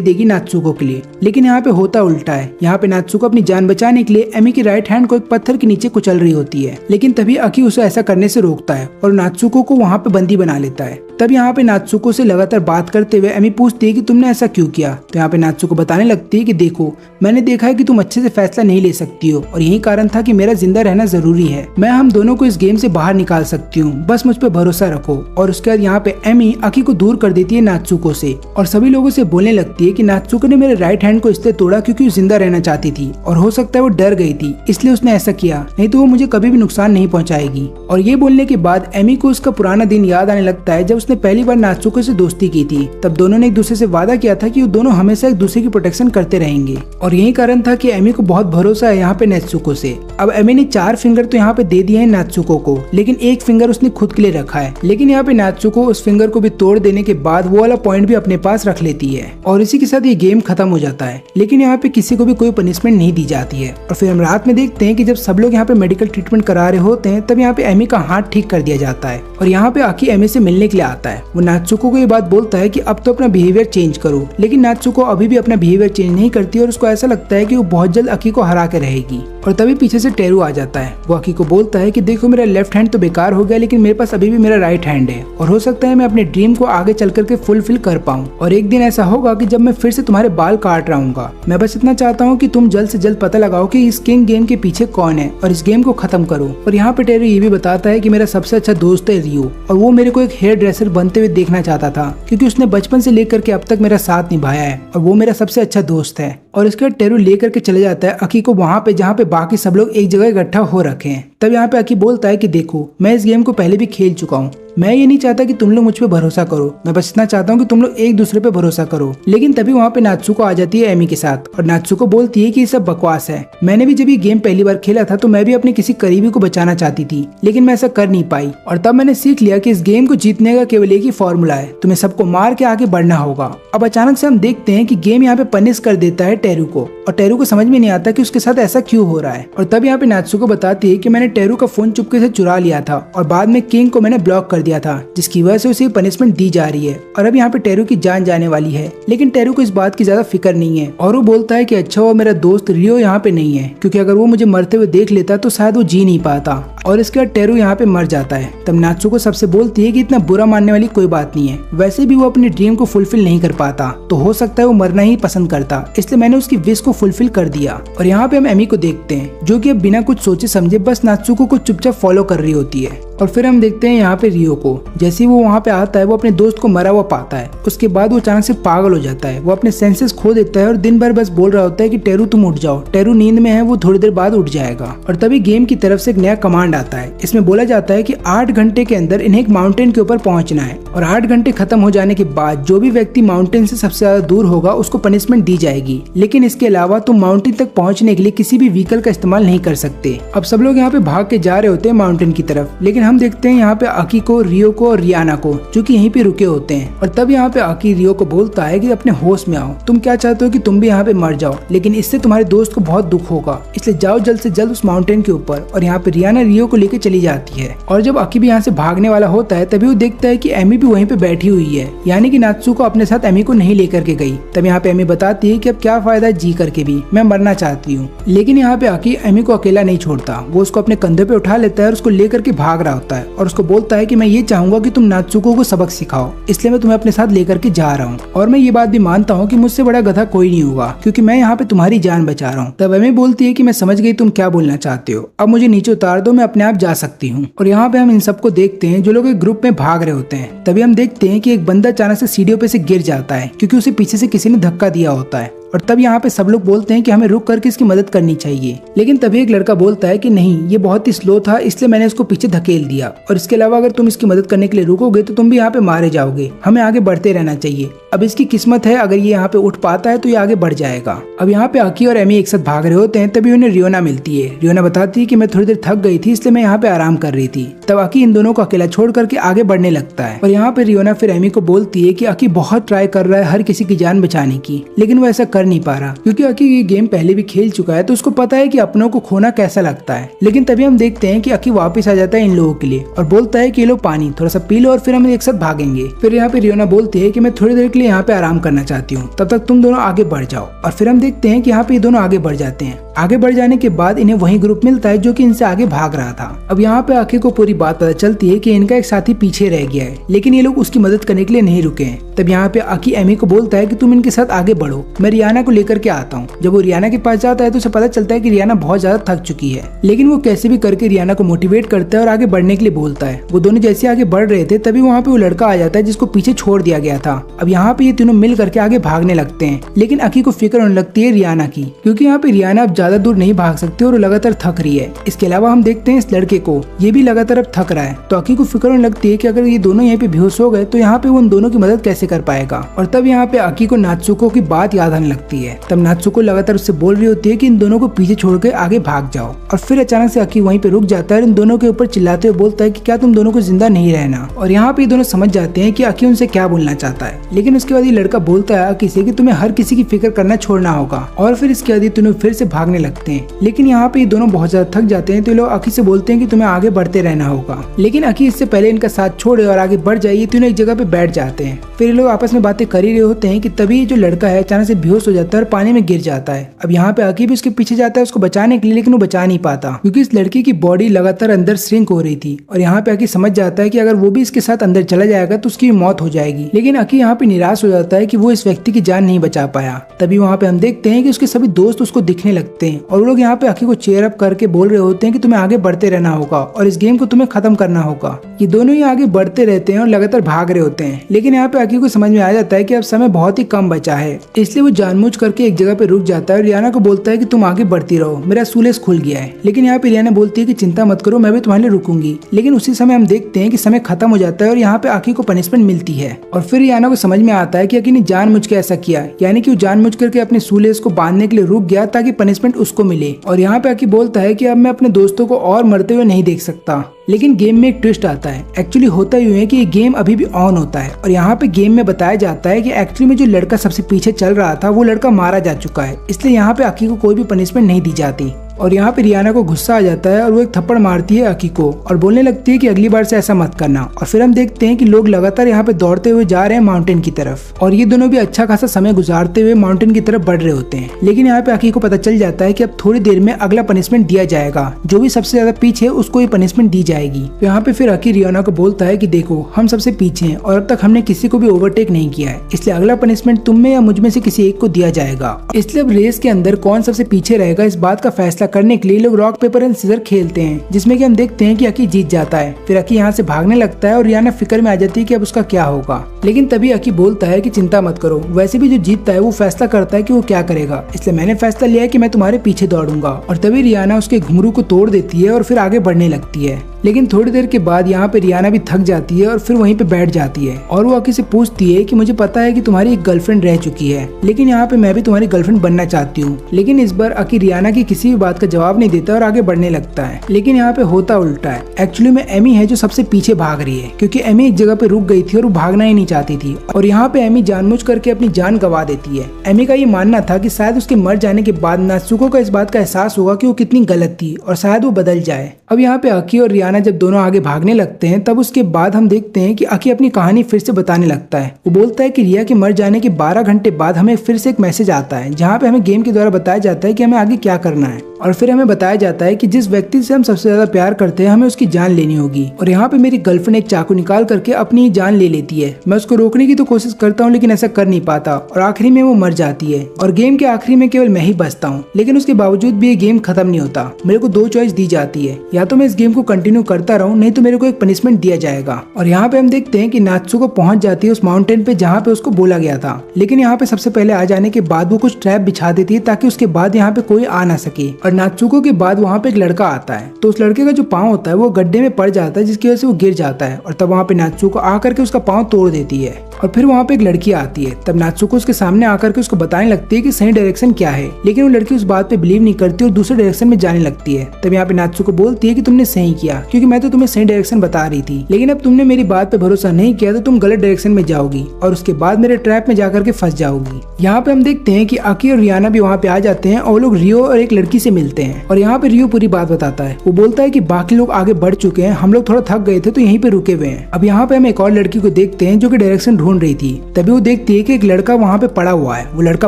देगी नात्सुको के लिए। लेकिन यहाँ पे होता उल्टा है। यहाँ पे नात्सुको अपनी जान बचाने के लिए एमी की राइट हैंड को एक पत्थर के नीचे कुचल रही होती है, लेकिन तभी अकी उसे ऐसा करने से रोकता है और नात्सुको को वहाँ पे बंदी बना लेता है। तब यहाँ पे नात्सुको से लगातार बात करते हुए एमी पूछती है कि तुमने ऐसा क्यों किया। तो यहाँ पे नात्सुको बताने लगती है कि देखो, मैंने देखा है कि तुम अच्छे से फैसला नहीं ले सकती हो और यही कारण था कि मेरा जिंदा रहना जरूरी है। मैं हम दोनों को इस गेम से बाहर निकाल सकती हूँ, बस मुझ पे भरोसा रखो। और उसके बाद यहाँ पे एमी अकी को दूर कर देती है नात्सुको से और सभी लोगों से बोलने लगती है कि नात्सुको ने मेरे राइट हैंड को इसलिए तोड़ा क्योंकि वो जिंदा रहना चाहती थी और हो सकता है वो डर गई थी इसलिए उसने ऐसा किया, नहीं तो वो मुझे कभी भी नुकसान नहीं पहुंचाएगी। और ये बोलने के बाद एमी को उसका पुराना दिन याद आने लगता है जब उसने पहली बार नात्सुको से दोस्ती की थी। तब दोनों ने एक दूसरे से वादा किया था कि वो दोनों हमेशा एक दूसरे की प्रोटेक्शन करते रहेंगे और यही कारण था कि एमी को बहुत भरोसा है यहाँ पे नात्सुको से। अब एमी ने 4 फिंगर तो यहाँ पे दे दिए हैं नात्सुको को, लेकिन एक फिंगर उसने खुद के लिए रखा है। लेकिन यहाँ पे नात्सुको उस फिंगर को भी तोड़ देने के बाद वो वाला पॉइंट भी अपने पास रख लेती है और इसी के साथ ये गेम खत्म हो जाता है। लेकिन यहाँ पे किसी को भी कोई पनिशमेंट नहीं दी जाती है। और फिर हम रात में देखते हैं कि जब सब लोग यहाँ पे मेडिकल ट्रीटमेंट करा रहे होते हैं तब यहाँ पे एमी का हाथ ठीक कर दिया जाता है और यहाँ पे अकी एमी से मिलने के लिए आता है। वो नात्सुको को ये बात बोलता है कि अब तो अपना बिहेवियर चेंज करो, लेकिन नात्सुको अभी भी अपना बिहेवियर चेंज नहीं करती और उसको ऐसा लगता है कि वो बहुत जल्द अकी को हरा के रहेगी। और तभी पीछे से टेरू आ जाता है। वो अकी को बोलता है कि देखो, मेरा लेफ्ट हैंड तो बेकार हो गया लेकिन मेरे पास अभी भी मेरा राइट हैंड है और हो सकता है मैं अपने ड्रीम को आगे चल करके फुलफिल कर पाऊँ और एक दिन ऐसा होगा कि जब मैं फिर से तुम्हारे बाल काट रहा हूँ। मैं बस इतना चाहता हूँ कि तुम जल्द से जल्द पता लगाओ कि इस किंग गेम के पीछे कौन है और इस गेम को खत्म करो। और यहाँ पे टेरू ये भी बताता है कि मेरा सबसे अच्छा दोस्त है रियो और वो मेरे को एक हेयर ड्रेसर बनते हुए देखना चाहता था क्योंकि उसने बचपन से लेकर के अब तक मेरा साथ निभाया है और वो मेरा सबसे अच्छा दोस्त है। और इसके बाद टेरू लेकर के चले जाता है अकी को वहाँ पे जहाँ पे बाकी सब लोग एक जगह इकट्ठा हो रखे हैं। तब यहाँ पे अकी बोलता है कि देखो, मैं इस गेम को पहले भी खेल चुका हूँ, मैं ये नहीं चाहता कि तुम लोग मुझ पे भरोसा करो, मैं बस इतना चाहता हूँ कि तुम लोग एक दूसरे पे भरोसा करो। लेकिन तभी वहाँ पे नात्सुको आ जाती है एमी के साथ और नात्सुको बोलती है कि ये सब बकवास है। मैंने भी जब ये गेम पहली बार खेला था तो मैं भी अपने किसी करीबी को बचाना चाहती थी, लेकिन मैं ऐसा कर नहीं पाई और तब मैंने सीख लिया कि इस गेम को जीतने का केवल एक ही फॉर्मूला है, तुम्हें सबको मार के आगे बढ़ना होगा। अब अचानक से हम देखते हैं कि गेम यहाँ पे पनिश कर देता है टेरू को और टेरू को समझ में नहीं आता कि उसके साथ ऐसा क्यों हो रहा है। और तब यहाँ पे नात्सुको बताती है कि मैंने टेरू का फोन चुपके से चुरा लिया था और बाद में किंग को मैंने ब्लॉक कर दिया था, जिसकी वजह से उसे पनिशमेंट दी जा रही है और अब यहाँ पे टेरू की जान जाने वाली है। लेकिन टेरू को इस बात की ज्यादा फिक्र नहीं है और वो बोलता है कि अच्छा वो मेरा दोस्त रियो यहाँ पे नहीं है, क्योंकि अगर वो मुझे मरते हुए देख लेता तो शायद वो जी नहीं पाता। और इसके बाद टेरू यहाँ पे मर जाता है। तब नात्सुको सबसे बोलती है कि इतना बुरा मानने वाली कोई बात नहीं है, वैसे भी वो अपने ड्रीम को फुलफिल नहीं कर पाता तो हो सकता है वो मरना ही पसंद करता, इसलिए मैंने उसकी विश को फुलफिल कर दिया। और यहाँ पे हम एमी को देखते हैं जो कि अब बिना कुछ सोचे समझे बस नात्सुको को चुपचाप फॉलो कर रही होती है। और फिर हम देखते हैं यहाँ पे रियो को, जैसे वो वहाँ पे आता है वो अपने दोस्त को मरा हुआ पाता है। उसके बाद वो अचानक से पागल हो जाता है, वो अपने सेंसेस खो देता है और दिन भर बस बोल रहा होता है कि टेरू तुम उठ जाओ, टेरू नींद में है, वो थोड़ी देर बाद उठ जाएगा। और तभी गेम की तरफ से एक नया कमांड आता है। इसमें बोला जाता है कि 8 घंटे के अंदर इन्हें एक माउंटेन के ऊपर पहुंचना है और 8 घंटे खत्म हो जाने के बाद जो भी व्यक्ति माउंटेन से सबसे ज्यादा दूर होगा उसको पनिशमेंट दी जाएगी। लेकिन इसके अलावा तुम माउंटेन तक पहुंचने के लिए किसी भी व्हीकल का इस्तेमाल नहीं कर सकते। अब सब लोग यहाँ पे भाग के जा रहे होते हैं माउंटेन की तरफ, लेकिन हम देखते हैं यहाँ पे अकी को, रियो को और रियाना को, जो कि यहीं पे रुके होते हैं। और तब यहाँ पे अकी रियो को बोलता है कि अपने होश में आओ, तुम क्या चाहते हो कि तुम भी यहाँ पे मर जाओ, लेकिन इससे तुम्हारे दोस्त को बहुत दुख होगा, इसलिए जाओ जल्द से जल्द उस माउंटेन के ऊपर। और यहाँ पे रियाना रियो को लेके चली जाती है। और जब अकी भी यहाँ से भागने वाला होता है तभी वो देखता है कि एमी भी वहीं पे बैठी हुई है, यानी कि नात्सुको अपने साथ एमी को नहीं लेकर के गई। तब यहाँ पे एमी बताती है कि अब क्या फायदा जी करके भी, मैं मरना चाहती हूँ। लेकिन यहाँ पे अकी एमी को अकेला नहीं छोड़ता, वो उसको अपने कंधे पे उठा लेता है और उसको लेकर के भाग रहा होता है और उसको बोलता है कि मैं ये चाहूंगा कि तुम नात्सुको को सबक सिखाओ, इसलिए मैं तुम्हें अपने साथ लेकर के जा रहा हूँ। और मैं ये बात भी मानता हूँ कि मुझसे बड़ा गधा कोई नहीं होगा, क्योंकि मैं यहाँ पे तुम्हारी जान बचा रहा हूँ। तब एमी बोलती है कि मैं समझ गई तुम क्या बोलना चाहते हो, अब मुझे नीचे उतार दो, मैं अपने आप जा सकती हूँ। और यहाँ पे हम इन सबको देखते हैं जो लोग एक ग्रुप में भाग रहे होते हैं। तभी हम देखते हैं कि एक बंदा अचानक से सीढ़ियों पे से गिर जाता है, क्योंकि उसे पीछे से किसी ने धक्का दिया होता है। और तब यहाँ पे सब लोग बोलते हैं कि हमें रुक करके इसकी मदद करनी चाहिए, लेकिन तभी एक लड़का बोलता है कि नहीं, ये बहुत ही स्लो था, इसलिए मैंने इसको पीछे धकेल दिया, और इसके अलावा अगर तुम इसकी मदद करने के लिए रुकोगे तो तुम भी यहाँ पे मारे जाओगे, हमें आगे बढ़ते रहना चाहिए। अब इसकी किस्मत है, अगर ये यहाँ पे उठ पाता है तो ये आगे बढ़ जाएगा। अब यहाँ पे अकी और एमी एक साथ भाग रहे होते हैं, तभी उन्हें रियोना मिलती है। रियोना बताती है कि मैं थोड़ी देर थक गई थी, इसलिए मैं यहाँ पे आराम कर रही थी। तब अकी इन दोनों को अकेला छोड़ करके आगे बढ़ने लगता है। और यहाँ पे रियोना फिर एमी को बोलती है कि अकी बहुत ट्राई कर रहा है हर किसी की जान बचाने की, लेकिन वो ऐसा कर नहीं पा रहा, क्योंकि अकी ये गेम पहले भी खेल चुका है, तो उसको पता है कि अपनों को खोना कैसा लगता है। लेकिन तभी हम देखते हैं कि अकी वापस आ जाता है इन लोगों के लिए और बोलता है कि ये लो पानी थोड़ा सा पी लो और फिर हम एक साथ भागेंगे। फिर यहाँ पे रियोना बोलती है कि मैं थोड़ी देर के लिए यहाँ पे आराम करना चाहती हूँ, तब तक तुम दोनों आगे बढ़ जाओ। और फिर हम देखते हैं कि यहाँ पे ये दोनों आगे बढ़ जाते हैं। आगे बढ़ जाने के बाद इन्हें वही ग्रुप मिलता है जो कि इनसे आगे भाग रहा था। अब यहाँ पे अकी को पूरी बात पता चलती है कि इनका एक साथी पीछे रह गया है, लेकिन ये लोग उसकी मदद करने के लिए नहीं रुके हैं। तब यहाँ पे अकी एमी को बोलता है कि तुम इनके साथ आगे बढ़ो, मैं रियाना को लेकर के आता हूँ। जब वो रियाना के पास जाता है तो उसे पता चलता है कि रियाना बहुत ज्यादा थक चुकी है, लेकिन वो कैसे भी करके रियाना को मोटिवेट करता है और आगे बढ़ने के लिए बोलता है। वो दोनों जैसे आगे बढ़ रहे थे तभी वहाँ पे वो लड़का आ जाता है जिसको पीछे छोड़ दिया गया था। अब यहाँ पे ये तीनों मिल करके आगे भागने लगते हैं, लेकिन अकी को फिक्र होने लगती है रियाना की, क्योंकि यहाँ पे रियाना अब ज्यादा दूर नहीं भाग सकती और वो लगातार थक रही है। इसके अलावा हम देखते हैं इस लड़के को, ये भी लगातार अब थक रहा है, तो अकी को फिक्र होने लगती है कि अगर ये दोनों यहाँ पे बेहोश हो गए तो यहाँ पे वो उन दोनों की मदद कैसे कर पाएगा। और तब यहाँ पे अकी को नात्सुको की बात याद आने लगती है। तब नात्सुको लगातार उससे बोल रही होती है कि इन दोनों को पीछे छोड़ के आगे भाग जाओ। और फिर अचानक से अकी वहीं पे रुक जाता है और इन दोनों के ऊपर चिल्लाते हुए बोलता है कि क्या तुम दोनों को जिंदा नहीं रहना। और यहाँ पे ये दोनों समझ जाते हैं कि अकी उनसे क्या बोलना चाहता है, लेकिन उसके बाद ये लड़का बोलता है अकी से कि तुम्हें हर किसी की फिक्र करना छोड़ना होगा। और फिर इसके बाद तीनों फिर से भागने लगते हैं, लेकिन यहाँ पे ये दोनों बहुत ज्यादा थक जाते हैं, तो लोग अकी से बोलते हैं कि तुम्हें आगे बढ़ते रहना होगा। लेकिन अकी इससे पहले इनका साथ छोड़े और आगे बढ़ जाए, तीनों एक जगह पे बैठ जाते हैं। फिर ये लोग आपस में बातें कर ही रहे होते हैं कि तभी जो लड़का है अचानक से बेहोश हो जाता है और पानी में गिर जाता है। अब यहाँ पे अकी भी उसके पीछे जाता है उसको बचाने के लिए, लेकिन वो बचा नहीं पाता, क्योंकि इस लड़के की बॉडी लगातार अंदर श्रिंक हो रही थी। और यहाँ पे अकी समझ जाता है कि अगर वो भी इसके साथ अंदर चला जाएगा तो उसकी मौत हो जाएगी। लेकिन अकी यहाँ पे निराश हो जाता है कि वो इस व्यक्ति की जान नहीं बचा पाया। तभी वहाँ पे हम देखते हैं कि उसके सभी दोस्त उसको दिखने लगते हैं और वो लोग यहाँ पे अकी को चेयर अप करके बोल रहे होते हैं कि तुम्हें आगे बढ़ते रहना होगा और इस गेम को तुम्हें खत्म करना होगा। ये दोनों ही आगे बढ़ते रहते हैं और लगातार भाग रहे होते हैं, लेकिन यहाँ पे अकी को समझ में आ जाता है कि अब समय बहुत ही कम बचा है, इसलिए वो जानबूझ करके एक जगह पे रुक जाता है और रियाना को बोलता है कि तुम आगे बढ़ती रहो, मेरा सूलेस खुल गया है। लेकिन यहाँ पे रियाना बोलती है कि चिंता मत करो, मैं भी तुम्हारे लिए रुकूंगी। लेकिन उसी समय हम देखते हैं कि समय खत्म हो जाता है और यहाँ पे अकी को पनिशमेंट मिलती है। और फिर रियाना को समझ में आता है कि अकी ने जानबूझ के ऐसा किया, यानी कि वो जानबूझ करके अपने सूलेस को बांधने के लिए रुक गया ताकि पनिशमेंट उसको मिले। और यहाँ पे अकी बोलता है कि अब मैं अपने दोस्तों को और मरते हुए नहीं देख सकता। लेकिन गेम में एक ट्विस्ट आता है। एक्चुअली होता यूं है कि ये गेम अभी भी ऑन होता है और यहाँ पे गेम में बताया जाता है कि एक्चुअली में जो लड़का सबसे पीछे चल रहा था वो लड़का मारा जा चुका है, इसलिए यहाँ पे अकी को कोई भी पनिशमेंट नहीं दी जाती। और यहाँ पे रियाना को गुस्सा आ जाता है और वो एक थप्पड़ मारती है अकी को और बोलने लगती है कि अगली बार से ऐसा मत करना। और फिर हम देखते हैं कि लोग लगातार यहाँ पे दौड़ते हुए जा रहे हैं माउंटेन की तरफ और ये दोनों भी अच्छा खासा समय गुजारते हुए माउंटेन की तरफ बढ़ रहे होते हैं। लेकिन यहाँ पे अकी को पता चल जाता है कि अब थोड़ी देर में अगला पनिशमेंट दिया जाएगा, जो भी सबसे ज्यादा पीछे उसको ये पनिशमेंट दी जाएगी। तो यहाँ पे फिर अकी रियाना को बोलता है कि देखो हम सबसे पीछे हैं और अब तक हमने किसी को भी ओवरटेक नहीं किया है, इसलिए अगला पनिशमेंट तुम में या मुझ में से किसी एक को दिया जाएगा। इसलिए अब रेस के अंदर कौन सबसे पीछे रहेगा इस बात का फैसला करने के लिए लोग रॉक पेपर एंड सीजर खेलते हैं, जिसमें कि हम देखते हैं कि अकी जीत जाता है। फिर अकी यहाँ से भागने लगता है और रियाना फिक्र में आ जाती है कि अब उसका क्या होगा। लेकिन तभी अकी बोलता है कि चिंता मत करो, वैसे भी जो जीतता है वो फैसला करता है कि वो क्या करेगा, इसलिए मैंने फैसला लिया है कि मैं तुम्हारे पीछे दौड़ूंगा। और तभी रियाना उसके घुंघरू को तोड़ देती है और फिर आगे बढ़ने लगती है। लेकिन थोड़ी देर के बाद यहाँ पे रियाना भी थक जाती है और फिर वहीं पे बैठ जाती है और वो अकी से पूछती है कि मुझे पता है कि तुम्हारी एक गर्लफ्रेंड रह चुकी है, लेकिन यहाँ पे मैं भी तुम्हारी गर्लफ्रेंड बनना चाहती हूँ। लेकिन इस बार अकी रियाना की किसी भी बात बात का जवाब नहीं देता और आगे बढ़ने लगता है। लेकिन यहाँ पे होता उल्टा है। एक्चुअली में एमी है जो सबसे पीछे भाग रही है, क्योंकि एमी एक जगह पे रुक गई थी और वो भागना ही नहीं चाहती थी। और यहाँ पे एमी जानबूझ करके अपनी जान गंवा देती है। एमी का ये मानना था कि शायद उसके मर जाने के बाद नात्सुको को इस बात का एहसास होगा कि वो कितनी गलत थी और शायद वो बदल जाए। अब यहाँ पे अकी और रियाना जब दोनों आगे भागने लगते हैं, तब उसके बाद हम देखते हैं कि अकी अपनी कहानी फिर से बताने लगता है। वो बोलता है कि रिया के मर जाने के 12 घंटे बाद हमें फिर से एक मैसेज आता है, जहाँ पे हमें गेम के द्वारा बताया जाता है कि हमें आगे क्या करना है। और फिर हमें बताया जाता है कि जिस व्यक्ति से हम सबसे ज्यादा प्यार करते हैं हमें उसकी जान लेनी होगी। और यहाँ पे मेरी गर्लफ्रेंड एक चाकू निकाल करके अपनी जान ले लेती है। मैं उसको रोकने की तो कोशिश करता हूँ, लेकिन ऐसा कर नहीं पाता और आखिरी में वो मर जाती है। और गेम के आखिरी में केवल मैं ही बचता हूँ। लेकिन उसके बावजूद भी ये गेम खत्म नहीं होता। मेरे को 2 चॉइस दी जाती है, या तो मैं इस गेम को कंटिन्यू करता रहूँ, नहीं तो मेरे को एक पनिशमेंट दिया जाएगा। और यहाँ पे हम देखते हैं कि नात्सुको पहुंच जाती है उस माउंटेन पे जहाँ पे उसको बोला गया था। लेकिन यहाँ पे सबसे पहले आ जाने के बाद वो कुछ ट्रैप बिछा देती है ताकि उसके बाद यहाँ पे कोई आ ना सके। और नात्सुको के बाद वहाँ पे एक लड़का आता है, तो उस लड़के का जो पाँव होता है वो गड्ढे में पड़ जाता है, जिसकी वजह से वो गिर जाता है। और तब वहाँ पे नात्सुको आकर के उसका पाँव तोड़ देती है। और फिर वहाँ पे एक लड़की आती है। तब नात्सुको उसके सामने आकर के उसको बताने लगती है कि सही डायरेक्शन क्या है। लेकिन वो लड़की उस बात पे बिलीव नहीं करती और दूसरे डायरेक्शन में जाने लगती है। तब यहाँ पे नात्सुको बोलती है कि तुमने सही किया, क्योंकि मैं तो तुम्हें सही डायरेक्शन बता रही थी, लेकिन अब तुमने मेरी बात पे भरोसा नहीं किया तो तुम गलत डायरेक्शन में जाओगी और उसके बाद मेरे ट्रैप में जाकर के फंस जाओगी। यहाँ पे हम देखते हैं कि अकी और रियाना भी वहाँ पे आ जाते हैं और लोग रियो और एक लड़की से मिलते हैं। और यहाँ पे रियो पूरी बात बताता है। वो बोलता है कि बाकी लोग आगे बढ़ चुके हैं, हम लोग थोड़ा थक गए थे तो यहीं पे रुके हुए हैं। अब यहाँ पे हम एक और लड़की को देखते हैं जो कि डायरेक्शन ढूंढ रही थी। तभी वो देखती है कि एक लड़का वहाँ पे पड़ा हुआ है। वो लड़का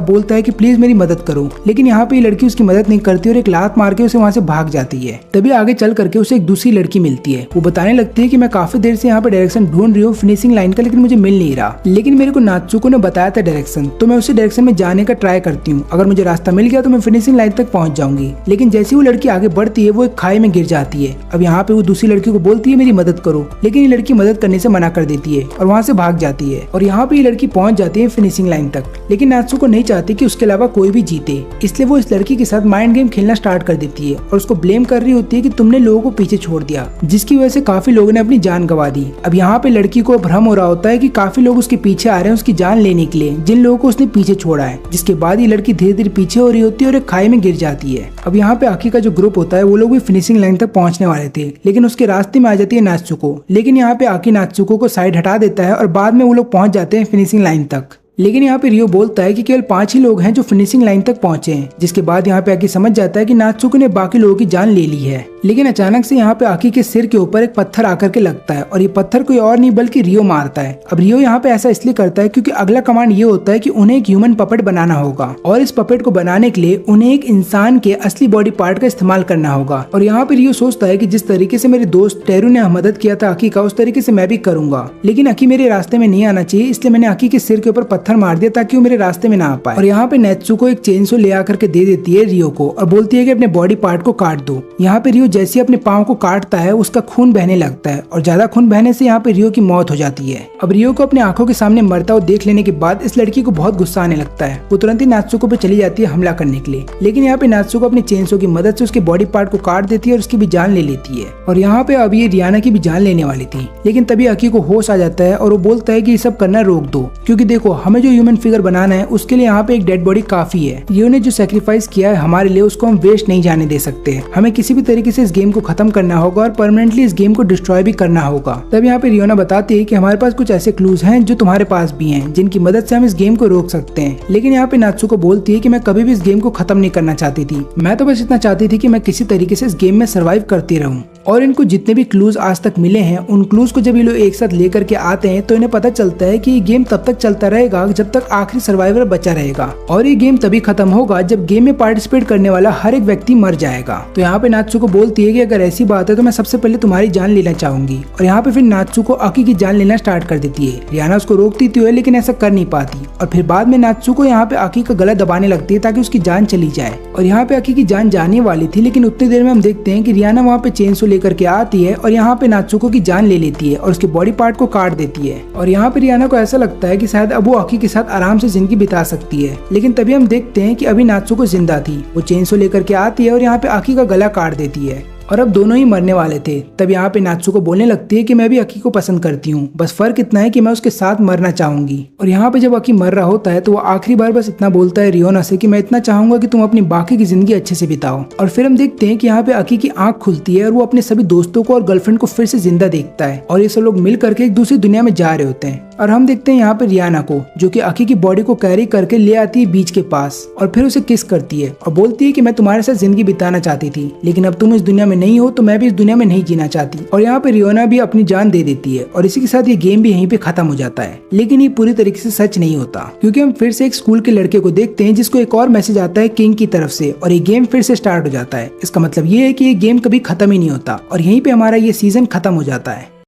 बोलता है कि प्लीज मेरी मदद करो, लेकिन यहाँ पे ये लड़की उसकी मदद नहीं करती और एक लात मार के उसे वहाँ से भाग जाती है। तभी आगे चल करके उसे एक दूसरी लड़की मिलती है। वो बताने लगती है कि मैं काफी देर से यहाँ पे डायरेक्शन ढूंढ रही हूँ फिनिशिंग लाइन का, लेकिन मुझे मिल नहीं रहा। लेकिन मेरे को नात्सुको ने बताया था डायरेक्शन, तो मैं उसी डायरेक्शन में जाने का ट्राई करती हूँ। अगर मुझे रास्ता मिल गया तो मैं फिनिशिंग लाइन तक पहुंच जाऊंगी। लेकिन जैसे वो लड़की आगे बढ़ती है वो एक खाई में गिर जाती है। अब यहाँ पे वो दूसरी लड़की को बोलती है मेरी मदद करो, लेकिन ये लड़की मदद करने से मना कर देती है और वहाँ से भाग जाती है। और यहाँ पे ये लड़की पहुंच जाती है फिनिशिंग लाइन तक। लेकिन नात्सुको नहीं चाहती कि उसके अलावा कोई भी जीते, इसलिए वो इस लड़की के साथ माइंड गेम खेलना स्टार्ट कर देती है और उसको ब्लेम कर रही होती है कि तुमने लोगों को पीछे छोड़ दिया, जिसकी वजह से काफी लोगों ने अपनी जान गंवा दी। अब यहाँ पे लड़की को भ्रम हो रहा होता है कि काफी लोग उसके पीछे आ रहे हैं उसकी जान लेने के लिए, जिन लोगों को उसने पीछे छोड़ा है। जिसके बाद ये लड़की धीरे धीरे पीछे हो रही होती है और एक खाई में गिर जाती है। अब यहाँ पे अकी का जो ग्रुप होता है वो लोग भी फिनिशिंग लाइन तक पहुंचने वाले थे, लेकिन उसके रास्ते में आ जाती है नात्सुको। लेकिन यहाँ पे अकी नात्सुको को साइड हटा देता है और बाद में वो लोग पहुंच जाते हैं फिनिशिंग लाइन तक। लेकिन यहाँ पे रियो बोलता है कि केवल 5 ही लोग हैं जो फिनिशिंग लाइन तक पहुंचे हैं। जिसके बाद यहाँ पे आकी समझ जाता है कि नात्सुको ने बाकी लोगों की जान ले ली है। लेकिन अचानक से यहाँ पे आकी के सिर के ऊपर एक पत्थर आकर के लगता है और ये पत्थर कोई और नहीं बल्कि रियो मारता है। अब रियो यहाँ पे ऐसा इसलिए करता है क्योंकि अगला कमांड ये होता है कि उन्हें एक ह्यूमन पपेट बनाना होगा और इस पपेट को बनाने के लिए उन्हें एक इंसान के असली बॉडी पार्ट का इस्तेमाल करना होगा। और यहाँ पे रियो सोचता है कि जिस तरीके से मेरे दोस्त टेरू ने मदद किया था अकी का, उस तरीके से मैं भी करूंगा। लेकिन अकी मेरे रास्ते में नहीं आना चाहिए, इसलिए मैंने अकी के सिर के ऊपर पत्थर मार दिया ताकि मेरे रास्ते में ना आ पाए। और यहाँ पे नात्सुको एक चेनसो ले आकर के दे देती है रियो को और बोलती है कि अपने बॉडी पार्ट को काट दो। यहाँ पे रियो जैसे अपने पाँव को काटता है उसका खून बहने लगता है और ज्यादा खून बहने से यहाँ पे रियो की मौत हो जाती है। अब रियो को अपने आंखों के सामने मरता हुआ देख लेने के बाद इस लड़की को बहुत गुस्सा आने लगता है। वो तुरंत ही नात्सुको पे चली जाती है हमला करने के लिए। लेकिन यहाँ पे नात्सुको अपने चेनसो की मदद से उसके बॉडी पार्ट को काट देती है और उसकी भी जान ले लेती है। और यहाँ पे अब ये रियाना की भी जान लेने वाली थी, लेकिन तभी अकी को होश आ जाता है और वो बोलता है कि ये सब करना रोक दो, क्योंकि देखो हमें जो ह्यूमन फिगर बनाना है उसके लिए यहाँ पे एक डेड बॉडी काफी है। रियो ने जो सैक्रिफाइस किया है हमारे लिए उसको हम वेस्ट नहीं जाने दे सकते। हमें किसी भी तरीके से इस गेम को खत्म करना होगा और परमानेंटली इस गेम को डिस्ट्रॉय भी करना होगा। तब यहाँ पे रियोना बताती है कि हमारे पास कुछ ऐसे क्लूज हैं जो तुम्हारे पास भी हैं, जिनकी मदद से हम इस गेम को रोक सकते हैं। लेकिन यहाँ पे नात्सुको बोलती है कि मैं कभी भी इस गेम को खत्म नहीं करना चाहती थी, मैं तो बस इतना चाहती थी कि मैं किसी तरीके से इस गेम में सर्वाइव करती रहूं। और इनको जितने भी क्लूज आज तक मिले हैं उन क्लूज को जब ये लोग एक साथ लेकर के आते हैं तो इन्हें पता चलता है कि ये गेम तब तक चलता रहेगा जब तक आखिरी सर्वाइवर बचा रहेगा, और ये गेम तभी खत्म होगा जब गेम में पार्टिसिपेट करने वाला हर एक व्यक्ति मर जाएगा। तो यहाँ पे नात्सुको बोलती है कि अगर ऐसी बात है तो मैं सबसे पहले तुम्हारी जान लेना चाहूंगी। और यहाँ पे फिर नात्सुको अकी की जान लेना स्टार्ट कर देती है। रियाना उसको रोकती तो है लेकिन ऐसा कर नहीं पाती, और फिर बाद में नात्सुको यहाँ पे अकी का गला दबाने लगती है ताकि उसकी जान चली जाए। और यहाँ पे अकी की जान जाने वाली थी, लेकिन उतनी देर में हम देखते हैं कि रियाना वहाँ पे चेनसो लेकर के आती है और यहाँ पे नात्सुको की जान ले लेती है और उसके बॉडी पार्ट को काट देती है। और यहाँ पे रियाना को ऐसा लगता है कि शायद अब वो अकी के साथ आराम से जिंदगी बिता सकती है। लेकिन तभी हम देखते हैं कि अभी नात्सुको जिंदा थी। वो चेनसो लेकर के आती है और यहाँ पे अकी का गला काट देती है। और अब दोनों ही मरने वाले थे। तब यहाँ पे नात्सुको बोलने लगती है कि मैं भी अकी को पसंद करती हूँ, बस फर्क इतना है कि मैं उसके साथ मरना चाहूंगी। और यहाँ पे जब अकी मर रहा होता है तो वो आखिरी बार बस इतना बोलता है रियोना से कि मैं इतना चाहूंगा कि तुम अपनी बाकी की जिंदगी अच्छे से बिताओ। और फिर हम देखते हैं कि यहाँ पे अकी की आंख खुलती है और वो अपने सभी दोस्तों को और गर्लफ्रेंड को फिर से जिंदा देखता है और ये सब लोग मिल करके एक दूसरी दुनिया में जा रहे होते हैं। और हम देखते हैं यहाँ पे रियाना को, जो कि अकी की बॉडी को कैरी करके ले आती है बीच के पास और फिर उसे किस करती है और बोलती है कि मैं तुम्हारे साथ जिंदगी बिताना चाहती थी, लेकिन अब तुम इस दुनिया में नहीं हो तो मैं भी इस दुनिया में नहीं जीना चाहती। और यहाँ पे रियोना भी अपनी जान दे देती है और इसी के साथ ये गेम भी यहीं पे खत्म हो जाता है। लेकिन ये पूरी तरीके से सच नहीं होता, क्योंकि हम फिर से एक स्कूल के लड़के को देखते हैं जिसको एक और मैसेज आता है किंग की तरफ से और ये गेम फिर से स्टार्ट हो जाता है। इसका मतलब ये है कि ये गेम कभी खत्म ही नहीं होता और यहीं पे हमारा ये सीजन खत्म हो जाता है।